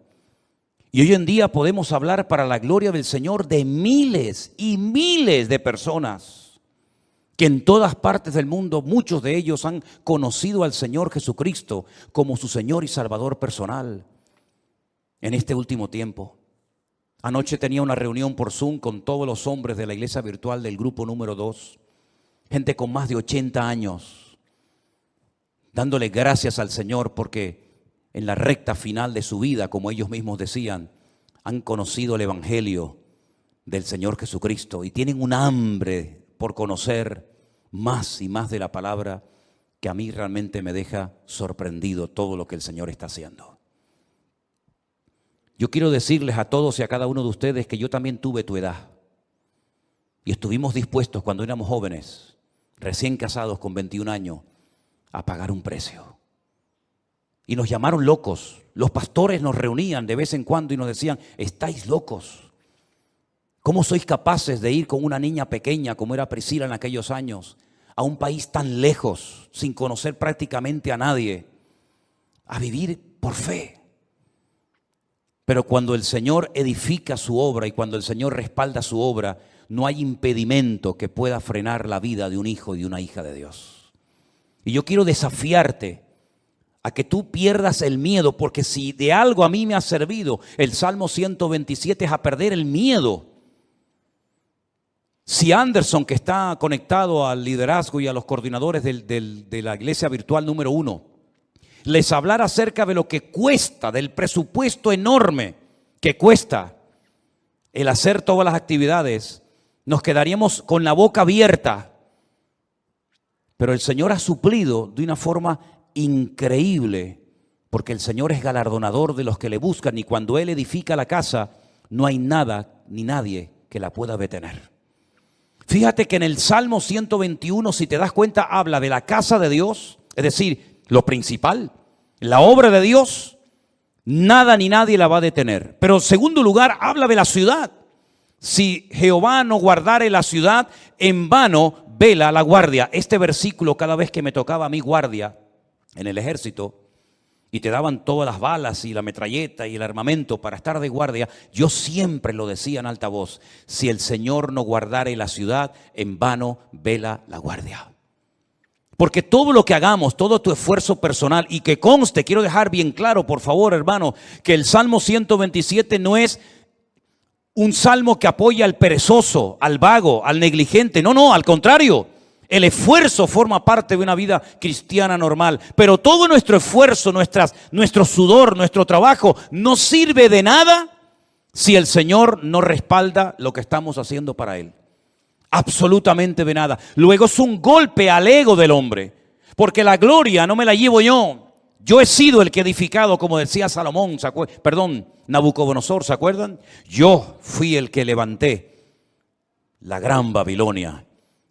Y hoy en día podemos hablar para la gloria del Señor de miles y miles de personas que en todas partes del mundo, muchos de ellos han conocido al Señor Jesucristo como su Señor y Salvador personal en este último tiempo. Anoche tenía una reunión por Zoom con todos los hombres de la iglesia virtual del grupo número 2, gente con más de 80 años. Dándole gracias al Señor porque en la recta final de su vida, como ellos mismos decían, han conocido el Evangelio del Señor Jesucristo y tienen un hambre por conocer más y más de la palabra que a mí realmente me deja sorprendido todo lo que el Señor está haciendo. Yo quiero decirles a todos y a cada uno de ustedes que yo también tuve tu edad y estuvimos dispuestos cuando éramos jóvenes, recién casados con 21 años, a pagar un precio. Y nos llamaron locos. Los pastores nos reunían de vez en cuando y nos decían, estáis locos. ¿Cómo sois capaces de ir con una niña pequeña como era Priscila en aquellos años a un país tan lejos, sin conocer prácticamente a nadie, a vivir por fe? Pero cuando el Señor edifica su obra y cuando el Señor respalda su obra, no hay impedimento que pueda frenar la vida de un hijo y de una hija de Dios. Y yo quiero desafiarte a que tú pierdas el miedo, porque si de algo a mí me ha servido el Salmo 127 es a perder el miedo. Si Anderson, que está conectado al liderazgo y a los coordinadores de la iglesia virtual número 1, les hablara acerca de lo que cuesta, del presupuesto enorme que cuesta el hacer todas las actividades, nos quedaríamos con la boca abierta. Pero el Señor ha suplido de una forma increíble, porque el Señor es galardonador de los que le buscan y cuando Él edifica la casa, no hay nada ni nadie que la pueda detener. Fíjate que en el Salmo 121, si te das cuenta, habla de la casa de Dios, es decir, lo principal, la obra de Dios, nada ni nadie la va a detener. Pero en segundo lugar, habla de la ciudad. Si Jehová no guardare la ciudad, en vano vela la guardia. Este versículo, cada vez que me tocaba a mí guardia en el ejército y te daban todas las balas y la metralleta y el armamento para estar de guardia, yo siempre lo decía en alta voz: si el Señor no guardare la ciudad, en vano vela la guardia. Porque todo lo que hagamos, todo tu esfuerzo personal, y que conste, quiero dejar bien claro, por favor, hermano, que el Salmo 127 no es un salmo que apoya al perezoso, al vago, al negligente. No, al contrario. El esfuerzo forma parte de una vida cristiana normal. Pero todo nuestro esfuerzo, nuestro sudor, nuestro trabajo no sirve de nada si el Señor no respalda lo que estamos haciendo para Él. Absolutamente de nada. Luego es un golpe al ego del hombre, porque la gloria no me la llevo yo. Yo he sido el que he edificado, como decía Salomón, Nabucodonosor, ¿se acuerdan? Yo fui el que levanté la gran Babilonia.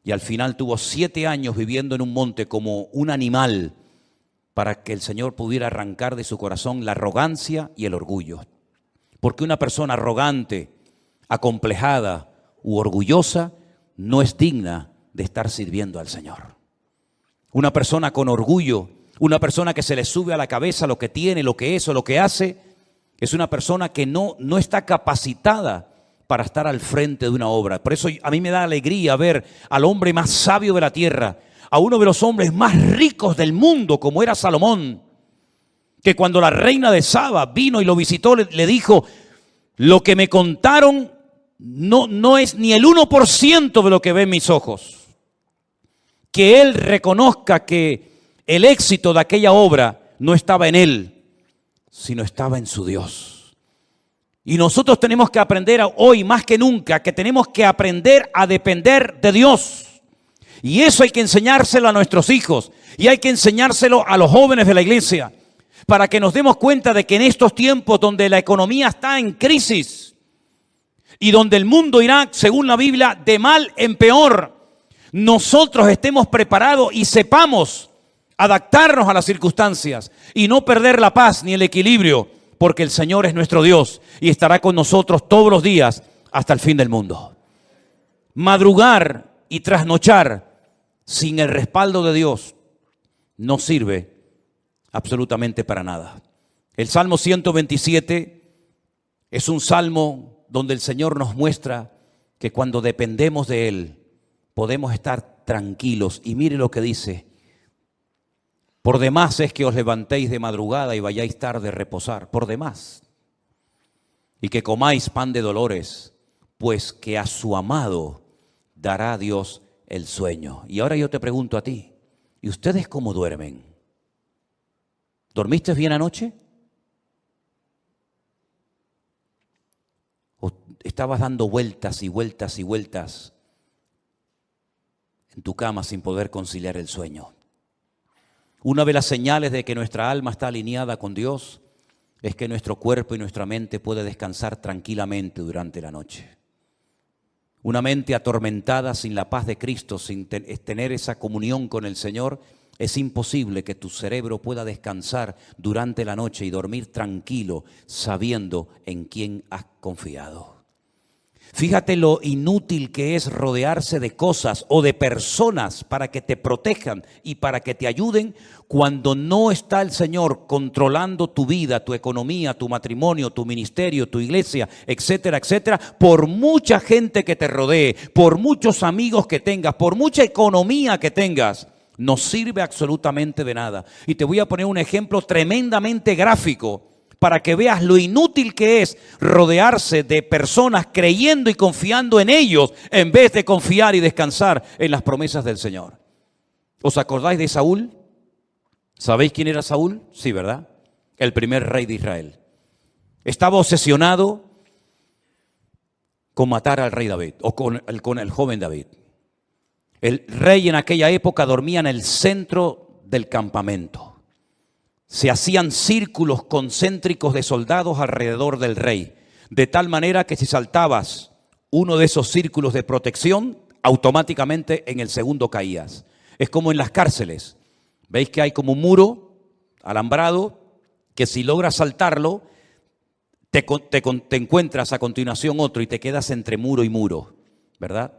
Y al final tuvo 7 años viviendo en un monte como un animal, para que el Señor pudiera arrancar de su corazón la arrogancia y el orgullo. Porque una persona arrogante, acomplejada u orgullosa no es digna de estar sirviendo al Señor. Una persona con orgullo, una persona que se le sube a la cabeza lo que tiene, lo que es o lo que hace, es una persona que no está capacitada para estar al frente de una obra. Por eso a mí me da alegría ver al hombre más sabio de la tierra, a uno de los hombres más ricos del mundo, como era Salomón, que cuando la reina de Saba vino y lo visitó, le dijo: lo que me contaron no es ni el 1% de lo que ven mis ojos. Que él reconozca que el éxito de aquella obra no estaba en él, sino estaba en su Dios. Y nosotros tenemos que aprender hoy más que nunca, que tenemos que aprender a depender de Dios. Y eso hay que enseñárselo a nuestros hijos y hay que enseñárselo a los jóvenes de la iglesia, para que nos demos cuenta de que en estos tiempos donde la economía está en crisis y donde el mundo irá, según la Biblia, de mal en peor, nosotros estemos preparados y sepamos adaptarnos a las circunstancias y no perder la paz ni el equilibrio, porque el Señor es nuestro Dios y estará con nosotros todos los días hasta el fin del mundo. Madrugar y trasnochar sin el respaldo de Dios no sirve absolutamente para nada. El Salmo 127 es un salmo donde el Señor nos muestra que cuando dependemos de Él podemos estar tranquilos. Y mire lo que dice: por demás es que os levantéis de madrugada y vayáis tarde a reposar, por demás, y que comáis pan de dolores, pues que a su amado dará Dios el sueño. Y ahora yo te pregunto a ti, ¿y ustedes cómo duermen? ¿Dormiste bien anoche? ¿O estabas dando vueltas y vueltas y vueltas en tu cama sin poder conciliar el sueño? Una de las señales de que nuestra alma está alineada con Dios es que nuestro cuerpo y nuestra mente puede descansar tranquilamente durante la noche. Una mente atormentada sin la paz de Cristo, sin tener esa comunión con el Señor, es imposible que tu cerebro pueda descansar durante la noche y dormir tranquilo, sabiendo en quién has confiado. Fíjate lo inútil que es rodearse de cosas o de personas para que te protejan y para que te ayuden cuando no está el Señor controlando tu vida, tu economía, tu matrimonio, tu ministerio, tu iglesia, etcétera, etcétera. Por mucha gente que te rodee, por muchos amigos que tengas, por mucha economía que tengas, no sirve absolutamente de nada. Y te voy a poner un ejemplo tremendamente gráfico para que veas lo inútil que es rodearse de personas creyendo y confiando en ellos en vez de confiar y descansar en las promesas del Señor. ¿Os acordáis de Saúl? ¿Sabéis quién era Saúl? Sí, ¿verdad? El primer rey de Israel. Estaba obsesionado con matar al rey David o con el joven David. El rey en aquella época dormía en el centro del campamento. Se hacían círculos concéntricos de soldados alrededor del rey, de tal manera que si saltabas uno de esos círculos de protección, automáticamente en el segundo caías. Es como en las cárceles. ¿Veis que hay como un muro alambrado que si logras saltarlo, te encuentras a continuación otro y te quedas entre muro y muro, ¿verdad?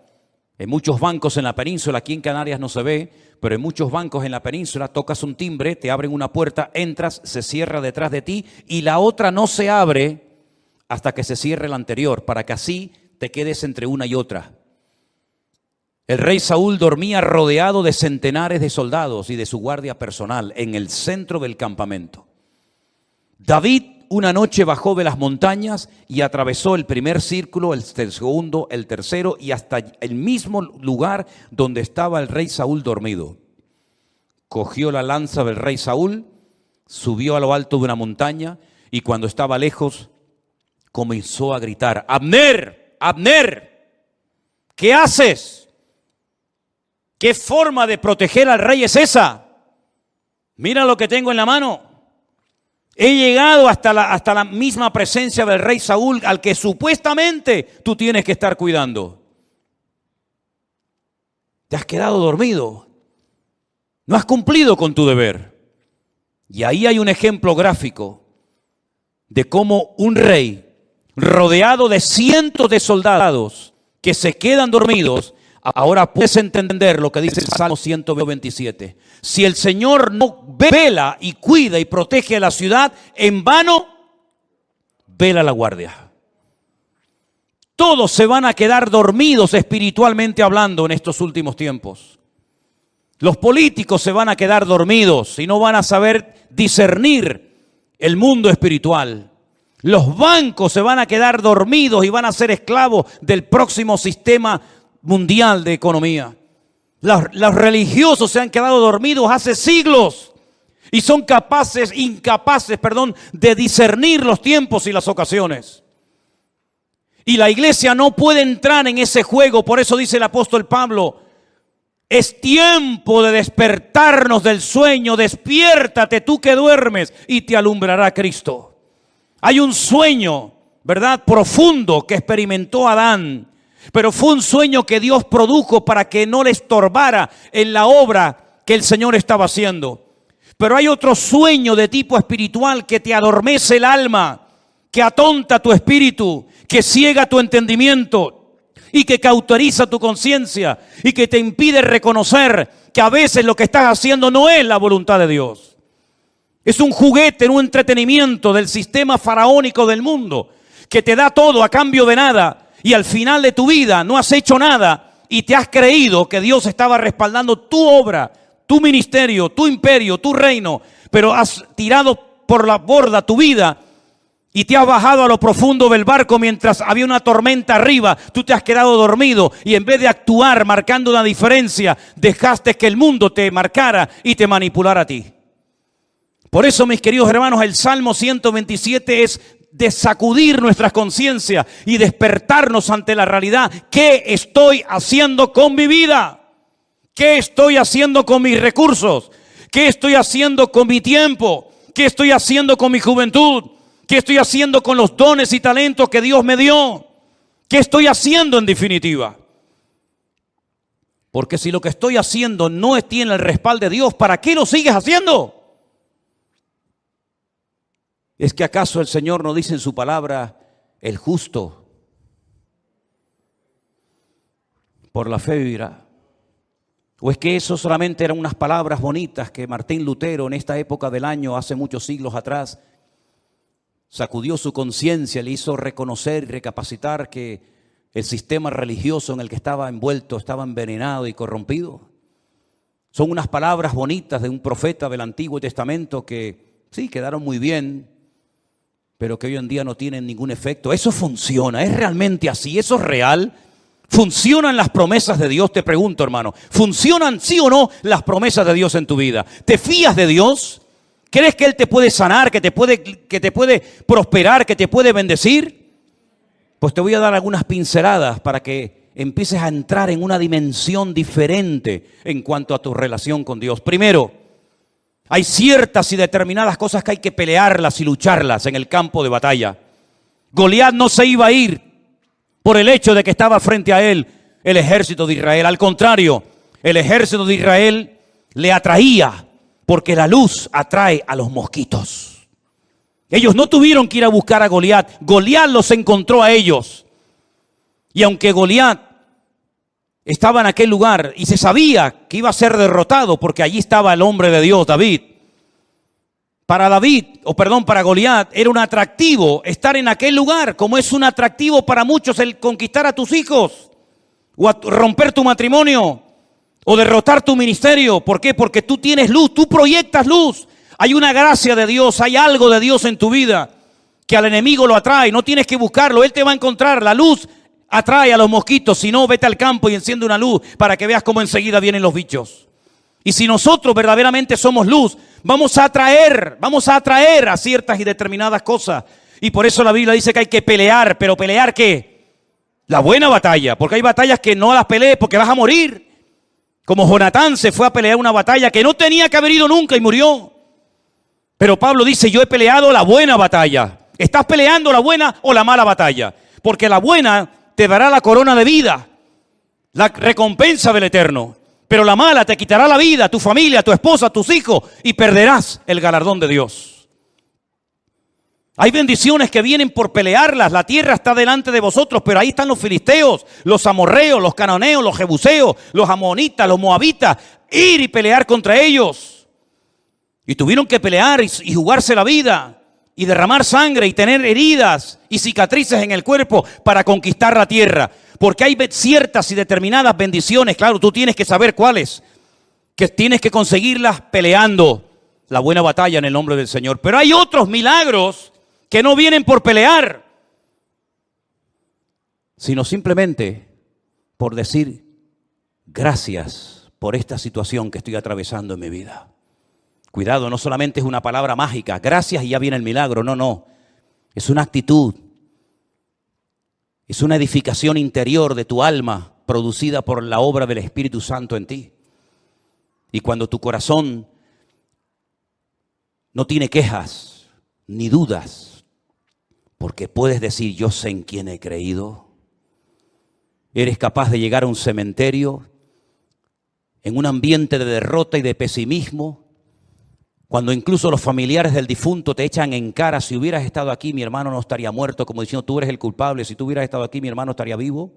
En muchos bancos en la península, aquí en Canarias no se ve, pero en muchos bancos en la península tocas un timbre, te abren una puerta, entras, se cierra detrás de ti y la otra no se abre hasta que se cierre la anterior, para que así te quedes entre una y otra. El rey Saúl dormía rodeado de centenares de soldados y de su guardia personal en el centro del campamento. David una noche bajó de las montañas y atravesó el primer círculo, el segundo, el tercero y hasta el mismo lugar donde estaba el rey Saúl dormido. Cogió la lanza del rey Saúl, subió a lo alto de una montaña y cuando estaba lejos comenzó a gritar: Abner, Abner, ¿qué haces? ¿Qué forma de proteger al rey es esa? Mira lo que tengo en la mano. He llegado hasta la misma presencia del rey Saúl, al que supuestamente tú tienes que estar cuidando. Te has quedado dormido. No has cumplido con tu deber. Y ahí hay un ejemplo gráfico de cómo un rey rodeado de cientos de soldados que se quedan dormidos. Ahora puedes entender lo que dice el Salmo 127. Si el Señor no vela y cuida y protege a la ciudad, en vano vela la guardia. Todos se van a quedar dormidos espiritualmente hablando en estos últimos tiempos. Los políticos se van a quedar dormidos y no van a saber discernir el mundo espiritual. Los bancos se van a quedar dormidos y van a ser esclavos del próximo sistema mundial de economía. Los religiosos se han quedado dormidos hace siglos y son incapaces de discernir los tiempos y las ocasiones. Y la iglesia no puede entrar en ese juego. Por eso dice el apóstol Pablo: es tiempo de despertarnos del sueño. Despiértate tú que duermes y te alumbrará Cristo. Hay un sueño, ¿verdad?, profundo que experimentó Adán. Pero fue un sueño que Dios produjo para que no le estorbara en la obra que el Señor estaba haciendo. Pero hay otro sueño de tipo espiritual que te adormece el alma, que atonta tu espíritu, que ciega tu entendimiento y que cauteriza tu conciencia y que te impide reconocer que a veces lo que estás haciendo no es la voluntad de Dios. Es un juguete, un entretenimiento del sistema faraónico del mundo que te da todo a cambio de nada. Y al final de tu vida no has hecho nada y te has creído que Dios estaba respaldando tu obra, tu ministerio, tu imperio, tu reino, pero has tirado por la borda tu vida y te has bajado a lo profundo del barco mientras había una tormenta arriba. Tú te has quedado dormido y en vez de actuar marcando una diferencia, dejaste que el mundo te marcara y te manipulara a ti. Por eso, mis queridos hermanos, el Salmo 127 es de sacudir nuestras conciencias y despertarnos ante la realidad. ¿Qué estoy haciendo con mi vida? ¿Qué estoy haciendo con mis recursos? ¿Qué estoy haciendo con mi tiempo? ¿Qué estoy haciendo con mi juventud? ¿Qué estoy haciendo con los dones y talentos que Dios me dio? ¿Qué estoy haciendo en definitiva? Porque si lo que estoy haciendo no tiene el respaldo de Dios, ¿para qué lo sigues haciendo? ¿Es que acaso el Señor no dice en su palabra: el justo por la fe vivirá? ¿O es que eso solamente eran unas palabras bonitas que Martín Lutero en esta época del año, hace muchos siglos atrás, sacudió su conciencia, le hizo reconocer y recapacitar que el sistema religioso en el que estaba envuelto estaba envenenado y corrompido? Son unas palabras bonitas de un profeta del Antiguo Testamento que sí, quedaron muy bien, pero que hoy en día no tienen ningún efecto. Eso funciona, es realmente así, eso es real. ¿Funcionan las promesas de Dios? Te pregunto, hermano. ¿Funcionan sí o no las promesas de Dios en tu vida? ¿Te fías de Dios? ¿Crees que Él te puede sanar, que te puede prosperar, que te puede bendecir? Pues te voy a dar algunas pinceladas para que empieces a entrar en una dimensión diferente en cuanto a tu relación con Dios. Primero, hay ciertas y determinadas cosas que hay que pelearlas y lucharlas en el campo de batalla. Goliat no se iba a ir por el hecho de que estaba frente a él el ejército de Israel. Al contrario, el ejército de Israel le atraía, porque la luz atrae a los mosquitos. Ellos no tuvieron que ir a buscar a Goliat. Goliat los encontró a ellos. Y aunque Goliat estaba en aquel lugar y se sabía que iba a ser derrotado porque allí estaba el hombre de Dios, David. Para Goliat era un atractivo estar en aquel lugar, como es un atractivo para muchos el conquistar a tus hijos, o romper tu matrimonio, o derrotar tu ministerio. ¿Por qué? Porque tú tienes luz, tú proyectas luz. Hay una gracia de Dios, hay algo de Dios en tu vida que al enemigo lo atrae. No tienes que buscarlo, él te va a encontrar. La luz atrae a los mosquitos. Si no, vete al campo y enciende una luz para que veas cómo enseguida vienen los bichos. Y si nosotros verdaderamente somos luz, vamos a atraer a ciertas y determinadas cosas. Y por eso la Biblia dice que hay que pelear, pero ¿pelear qué? La buena batalla, porque hay batallas que no las pelees porque vas a morir. Como Jonatán se fue a pelear una batalla que no tenía que haber ido nunca y murió. Pero Pablo dice, yo he peleado la buena batalla. ¿Estás peleando la buena o la mala batalla? Porque la buena te dará la corona de vida, la recompensa del Eterno. Pero la mala te quitará la vida, tu familia, tu esposa, tus hijos, y perderás el galardón de Dios. Hay bendiciones que vienen por pelearlas. La tierra está delante de vosotros, pero ahí están los filisteos, los amorreos, los cananeos, los jebuseos, los amonitas, los moabitas. Ir y pelear contra ellos. Y tuvieron que pelear y jugarse la vida y derramar sangre y tener heridas y cicatrices en el cuerpo para conquistar la tierra. Porque hay ciertas y determinadas bendiciones, claro, tú tienes que saber cuáles, que tienes que conseguirlas peleando la buena batalla en el nombre del Señor. Pero hay otros milagros que no vienen por pelear, sino simplemente por decir gracias por esta situación que estoy atravesando en mi vida. Cuidado, no solamente es una palabra mágica, gracias y ya viene el milagro, no. Es una actitud, es una edificación interior de tu alma producida por la obra del Espíritu Santo en ti. Y cuando tu corazón no tiene quejas ni dudas, porque puedes decir yo sé en quién he creído, eres capaz de llegar a un cementerio en un ambiente de derrota y de pesimismo, cuando incluso los familiares del difunto te echan en cara, si hubieras estado aquí mi hermano no estaría muerto, como diciendo tú eres el culpable, si tú hubieras estado aquí mi hermano estaría vivo.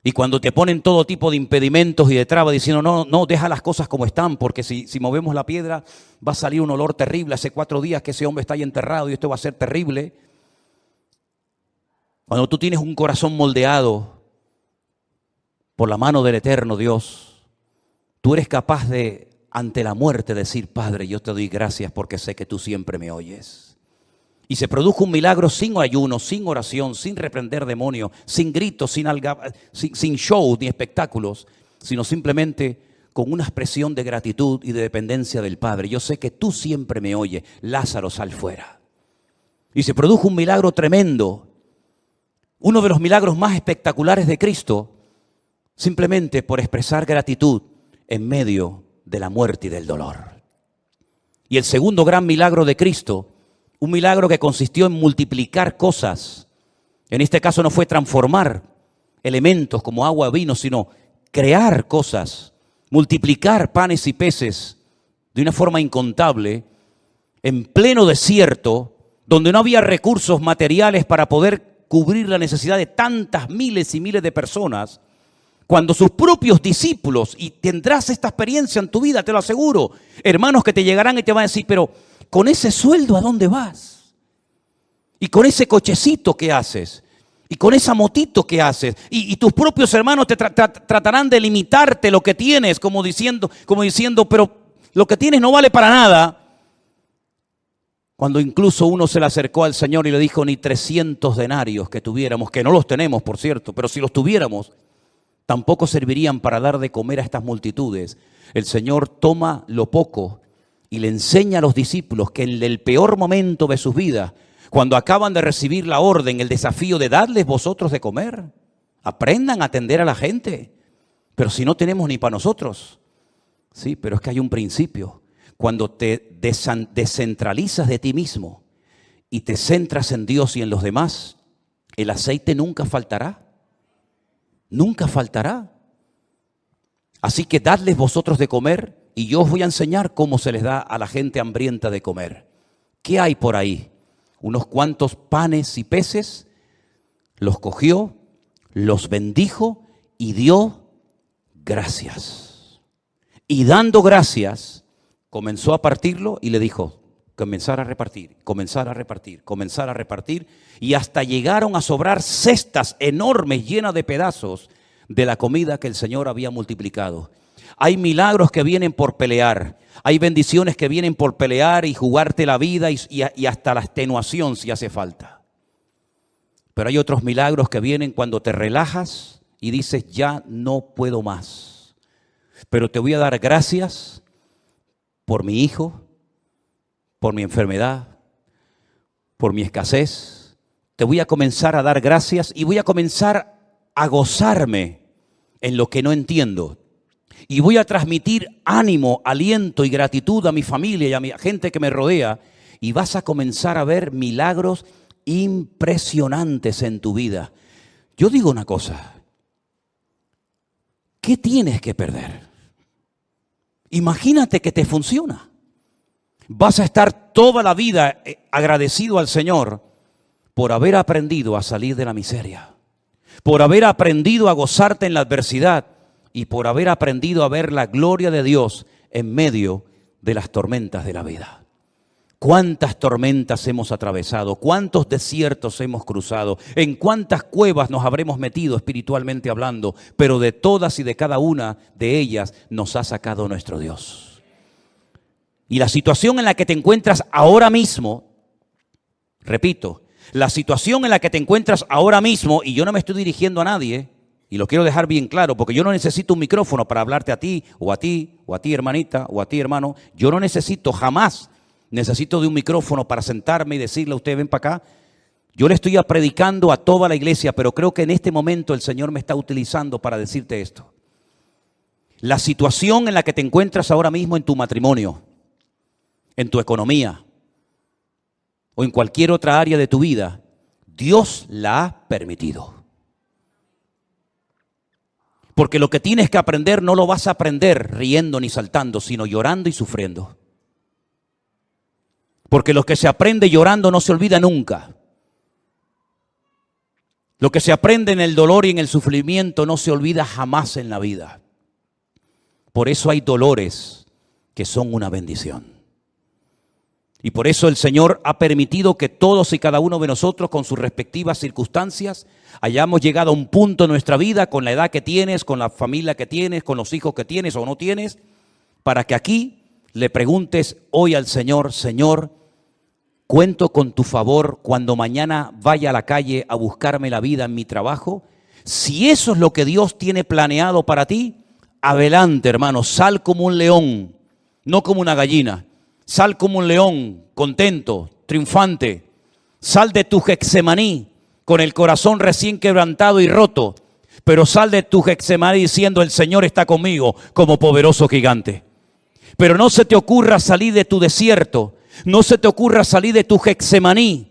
Y cuando te ponen todo tipo de impedimentos y de trabas diciendo no, deja las cosas como están, porque si movemos la piedra va a salir un olor terrible, hace 4 días que ese hombre está ahí enterrado y esto va a ser terrible. Cuando tú tienes un corazón moldeado por la mano del eterno Dios, tú eres capaz de ante la muerte decir, Padre, yo te doy gracias porque sé que tú siempre me oyes. Y se produjo un milagro sin ayuno, sin oración, sin reprender demonios, sin gritos, sin show ni espectáculos, sino simplemente con una expresión de gratitud y de dependencia del Padre. Yo sé que tú siempre me oyes, Lázaro, sal fuera. Y se produjo un milagro tremendo, uno de los milagros más espectaculares de Cristo, simplemente por expresar gratitud en medio de la muerte y del dolor. Y el segundo gran milagro de Cristo, un milagro que consistió en multiplicar cosas. En este caso no fue transformar elementos como agua o vino, sino crear cosas, multiplicar panes y peces de una forma incontable, en pleno desierto, donde no había recursos materiales para poder cubrir la necesidad de tantas miles y miles de personas. Cuando sus propios discípulos, y tendrás esta experiencia en tu vida, te lo aseguro, hermanos que te llegarán y te van a decir, pero con ese sueldo ¿a dónde vas? Y con ese cochecito ¿qué haces? Y con esa motito ¿qué haces? Y tus propios hermanos te tratarán de limitarte lo que tienes, como diciendo, pero lo que tienes no vale para nada. Cuando incluso uno se le acercó al Señor y le dijo, ni 300 denarios que tuviéramos, que no los tenemos por cierto, pero si los tuviéramos, tampoco servirían para dar de comer a estas multitudes. El Señor toma lo poco y le enseña a los discípulos que en el peor momento de sus vidas, cuando acaban de recibir la orden, el desafío de darles vosotros de comer, aprendan a atender a la gente. Pero si no tenemos ni para nosotros. Sí, pero es que hay un principio. Cuando te descentralizas de ti mismo y te centras en Dios y en los demás, el aceite nunca faltará. Nunca faltará. Así que dadles vosotros de comer y yo os voy a enseñar cómo se les da a la gente hambrienta de comer. ¿Qué hay por ahí? Unos cuantos panes y peces, los cogió, los bendijo y dio gracias. Y dando gracias, comenzó a partirlo y le dijo, comenzar a repartir, comenzar a repartir, comenzar a repartir, y hasta llegaron a sobrar cestas enormes llenas de pedazos de la comida que el Señor había multiplicado. Hay milagros que vienen por pelear, hay bendiciones que vienen por pelear y jugarte la vida y hasta la extenuación si hace falta. Pero hay otros milagros que vienen cuando te relajas y dices ya no puedo más. Pero te voy a dar gracias por mi hijo, por mi enfermedad, por mi escasez. Te voy a comenzar a dar gracias y voy a comenzar a gozarme en lo que no entiendo. Y voy a transmitir ánimo, aliento y gratitud a mi familia y a mi gente que me rodea. Y vas a comenzar a ver milagros impresionantes en tu vida. Yo digo una cosa. ¿Qué tienes que perder? Imagínate que te funciona. Vas a estar toda la vida agradecido al Señor por haber aprendido a salir de la miseria, por haber aprendido a gozarte en la adversidad y por haber aprendido a ver la gloria de Dios en medio de las tormentas de la vida. ¿Cuántas tormentas hemos atravesado? ¿Cuántos desiertos hemos cruzado? ¿En cuántas cuevas nos habremos metido espiritualmente hablando? Pero de todas y de cada una de ellas nos ha sacado nuestro Dios. Y la situación en la que te encuentras ahora mismo, repito, la situación en la que te encuentras ahora mismo, y yo no me estoy dirigiendo a nadie, y lo quiero dejar bien claro, porque yo no necesito un micrófono para hablarte a ti, o a ti, o a ti hermanita, o a ti hermano. Yo no necesito, jamás necesito de un micrófono para sentarme y decirle a usted, ven para acá. Yo le estoy predicando a toda la iglesia, pero creo que en este momento el Señor me está utilizando para decirte esto. La situación en la que te encuentras ahora mismo en tu matrimonio, en tu economía o en cualquier otra área de tu vida, Dios la ha permitido. Porque lo que tienes que aprender no lo vas a aprender riendo ni saltando, sino llorando y sufriendo. Porque lo que se aprende llorando no se olvida nunca. Lo que se aprende en el dolor y en el sufrimiento no se olvida jamás en la vida. Por eso hay dolores que son una bendición. Y por eso el Señor ha permitido que todos y cada uno de nosotros, con sus respectivas circunstancias, hayamos llegado a un punto en nuestra vida, con la edad que tienes, con la familia que tienes, con los hijos que tienes o no tienes, para que aquí le preguntes hoy al Señor, Señor, cuento con tu favor cuando mañana vaya a la calle a buscarme la vida en mi trabajo. Si eso es lo que Dios tiene planeado para ti, adelante, hermano, sal como un león, no como una gallina. Sal como un león, contento, triunfante. Sal de tu Getsemaní con el corazón recién quebrantado y roto. Pero sal de tu Getsemaní diciendo, el Señor está conmigo como poderoso gigante. Pero no se te ocurra salir de tu desierto. No se te ocurra salir de tu Getsemaní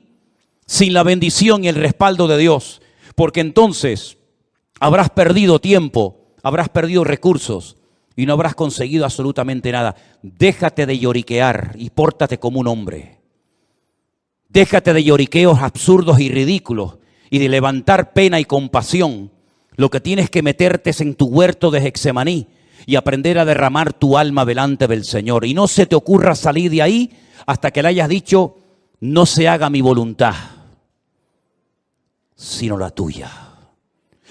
sin la bendición y el respaldo de Dios. Porque entonces habrás perdido tiempo, habrás perdido recursos. Y no habrás conseguido absolutamente nada. Déjate de lloriquear y pórtate como un hombre. Déjate de lloriqueos absurdos y ridículos y de levantar pena y compasión. Lo que tienes que meterte es en tu huerto de Getsemaní y aprender a derramar tu alma delante del Señor. Y no se te ocurra salir de ahí hasta que le hayas dicho, no se haga mi voluntad, sino la tuya.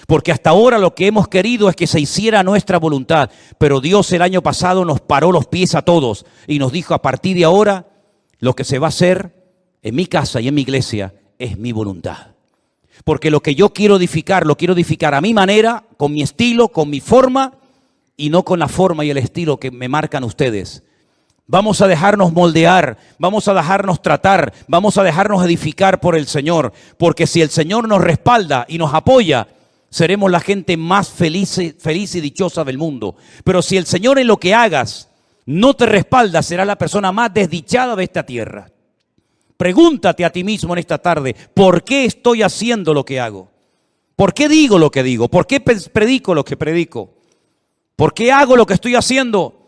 Porque hasta ahora lo que hemos querido es que se hiciera nuestra voluntad. Pero Dios el año pasado nos paró los pies a todos y nos dijo, a partir de ahora, lo que se va a hacer en mi casa y en mi iglesia es mi voluntad. Porque lo que yo quiero edificar, lo quiero edificar a mi manera, con mi estilo, con mi forma, y no con la forma y el estilo que me marcan ustedes. Vamos a dejarnos moldear, vamos a dejarnos tratar, vamos a dejarnos edificar por el Señor. Porque si el Señor nos respalda y nos apoya, seremos la gente más feliz y dichosa del mundo. Pero si el Señor en lo que hagas no te respalda, serás la persona más desdichada de esta tierra. Pregúntate a ti mismo en esta tarde, ¿por qué estoy haciendo lo que hago? ¿Por qué digo lo que digo? ¿Por qué predico lo que predico? ¿Por qué hago lo que estoy haciendo?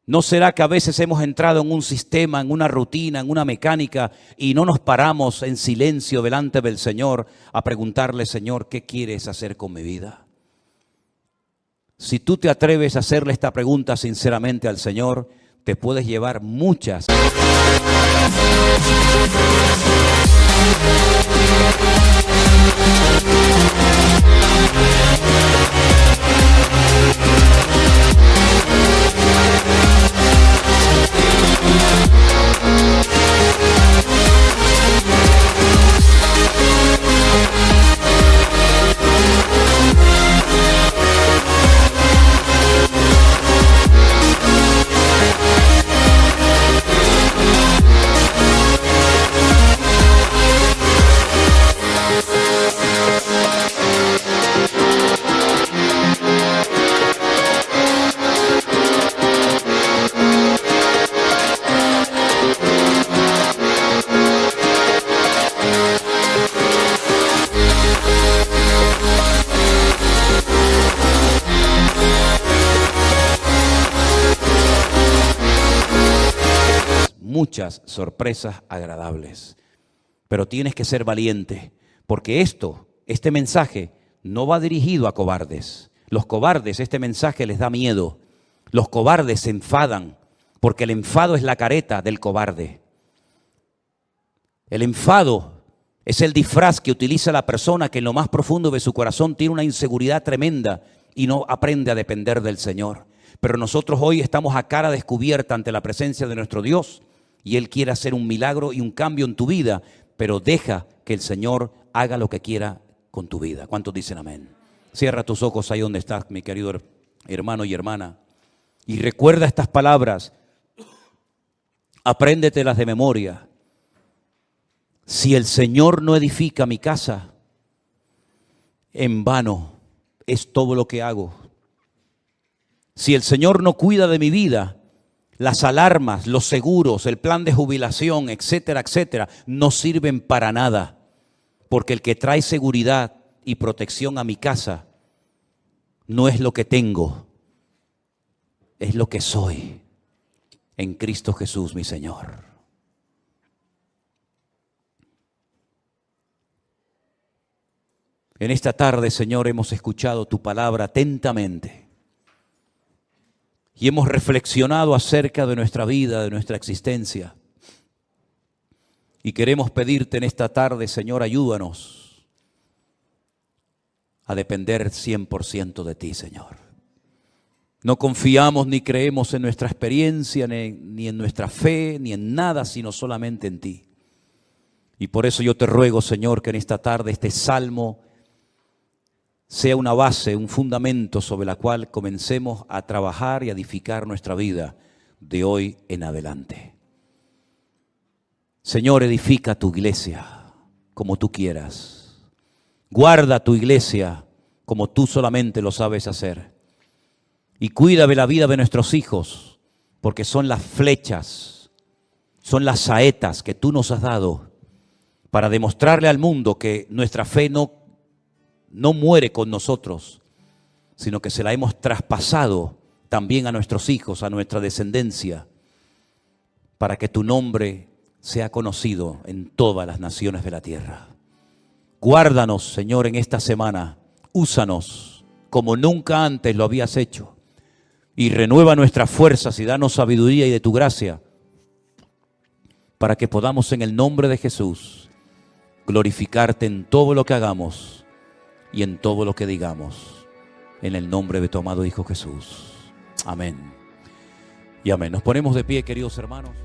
¿No será que a veces hemos entrado en un sistema, en una rutina, en una mecánica y no nos paramos en silencio delante del Señor a preguntarle, Señor, ¿qué quieres hacer con mi vida? Si tú te atreves a hacerle esta pregunta sinceramente al Señor, te puedes llevar muchas. muchas sorpresas agradables. Pero tienes que ser valiente, porque este mensaje no va dirigido a cobardes. Los cobardes, este mensaje les da miedo. Los cobardes se enfadan, porque el enfado es la careta del cobarde. El enfado es el disfraz que utiliza la persona que en lo más profundo de su corazón tiene una inseguridad tremenda y no aprende a depender del Señor. Pero nosotros hoy estamos a cara descubierta ante la presencia de nuestro Dios y Él quiere hacer un milagro y un cambio en tu vida, pero deja que el Señor haga lo que quiera con tu vida. ¿Cuántos dicen amén? Cierra tus ojos ahí donde estás, mi querido hermano y hermana, y recuerda estas palabras, apréndetelas de memoria. Si el Señor no edifica mi casa, en vano es todo lo que hago. Si el Señor no cuida de mi vida, las alarmas, los seguros, el plan de jubilación, etcétera, etcétera, no sirven para nada. Porque el que trae seguridad y protección a mi casa no es lo que tengo, es lo que soy en Cristo Jesús, mi Señor. En esta tarde, Señor, hemos escuchado tu palabra atentamente y hemos reflexionado acerca de nuestra vida, de nuestra existencia. Y queremos pedirte en esta tarde, Señor, ayúdanos a depender 100% de ti, Señor. No confiamos ni creemos en nuestra experiencia, ni en nuestra fe, ni en nada, sino solamente en ti. Y por eso yo te ruego, Señor, que en esta tarde este salmo sea una base, un fundamento sobre la cual comencemos a trabajar y a edificar nuestra vida de hoy en adelante. Señor, edifica tu iglesia como tú quieras. Guarda tu iglesia como tú solamente lo sabes hacer. Y cuida de la vida de nuestros hijos, porque son las flechas, son las saetas que tú nos has dado para demostrarle al mundo que nuestra fe no muere con nosotros, sino que se la hemos traspasado también a nuestros hijos, a nuestra descendencia, para que tu nombre sea conocido en todas las naciones de la tierra. Guárdanos, Señor, en esta semana. Úsanos como nunca antes lo habías hecho. Y renueva nuestras fuerzas y danos sabiduría y de tu gracia, para que podamos en el nombre de Jesús glorificarte en todo lo que hagamos y en todo lo que digamos, en el nombre de tu amado Hijo Jesús. Amén y amén. Nos ponemos de pie, queridos hermanos.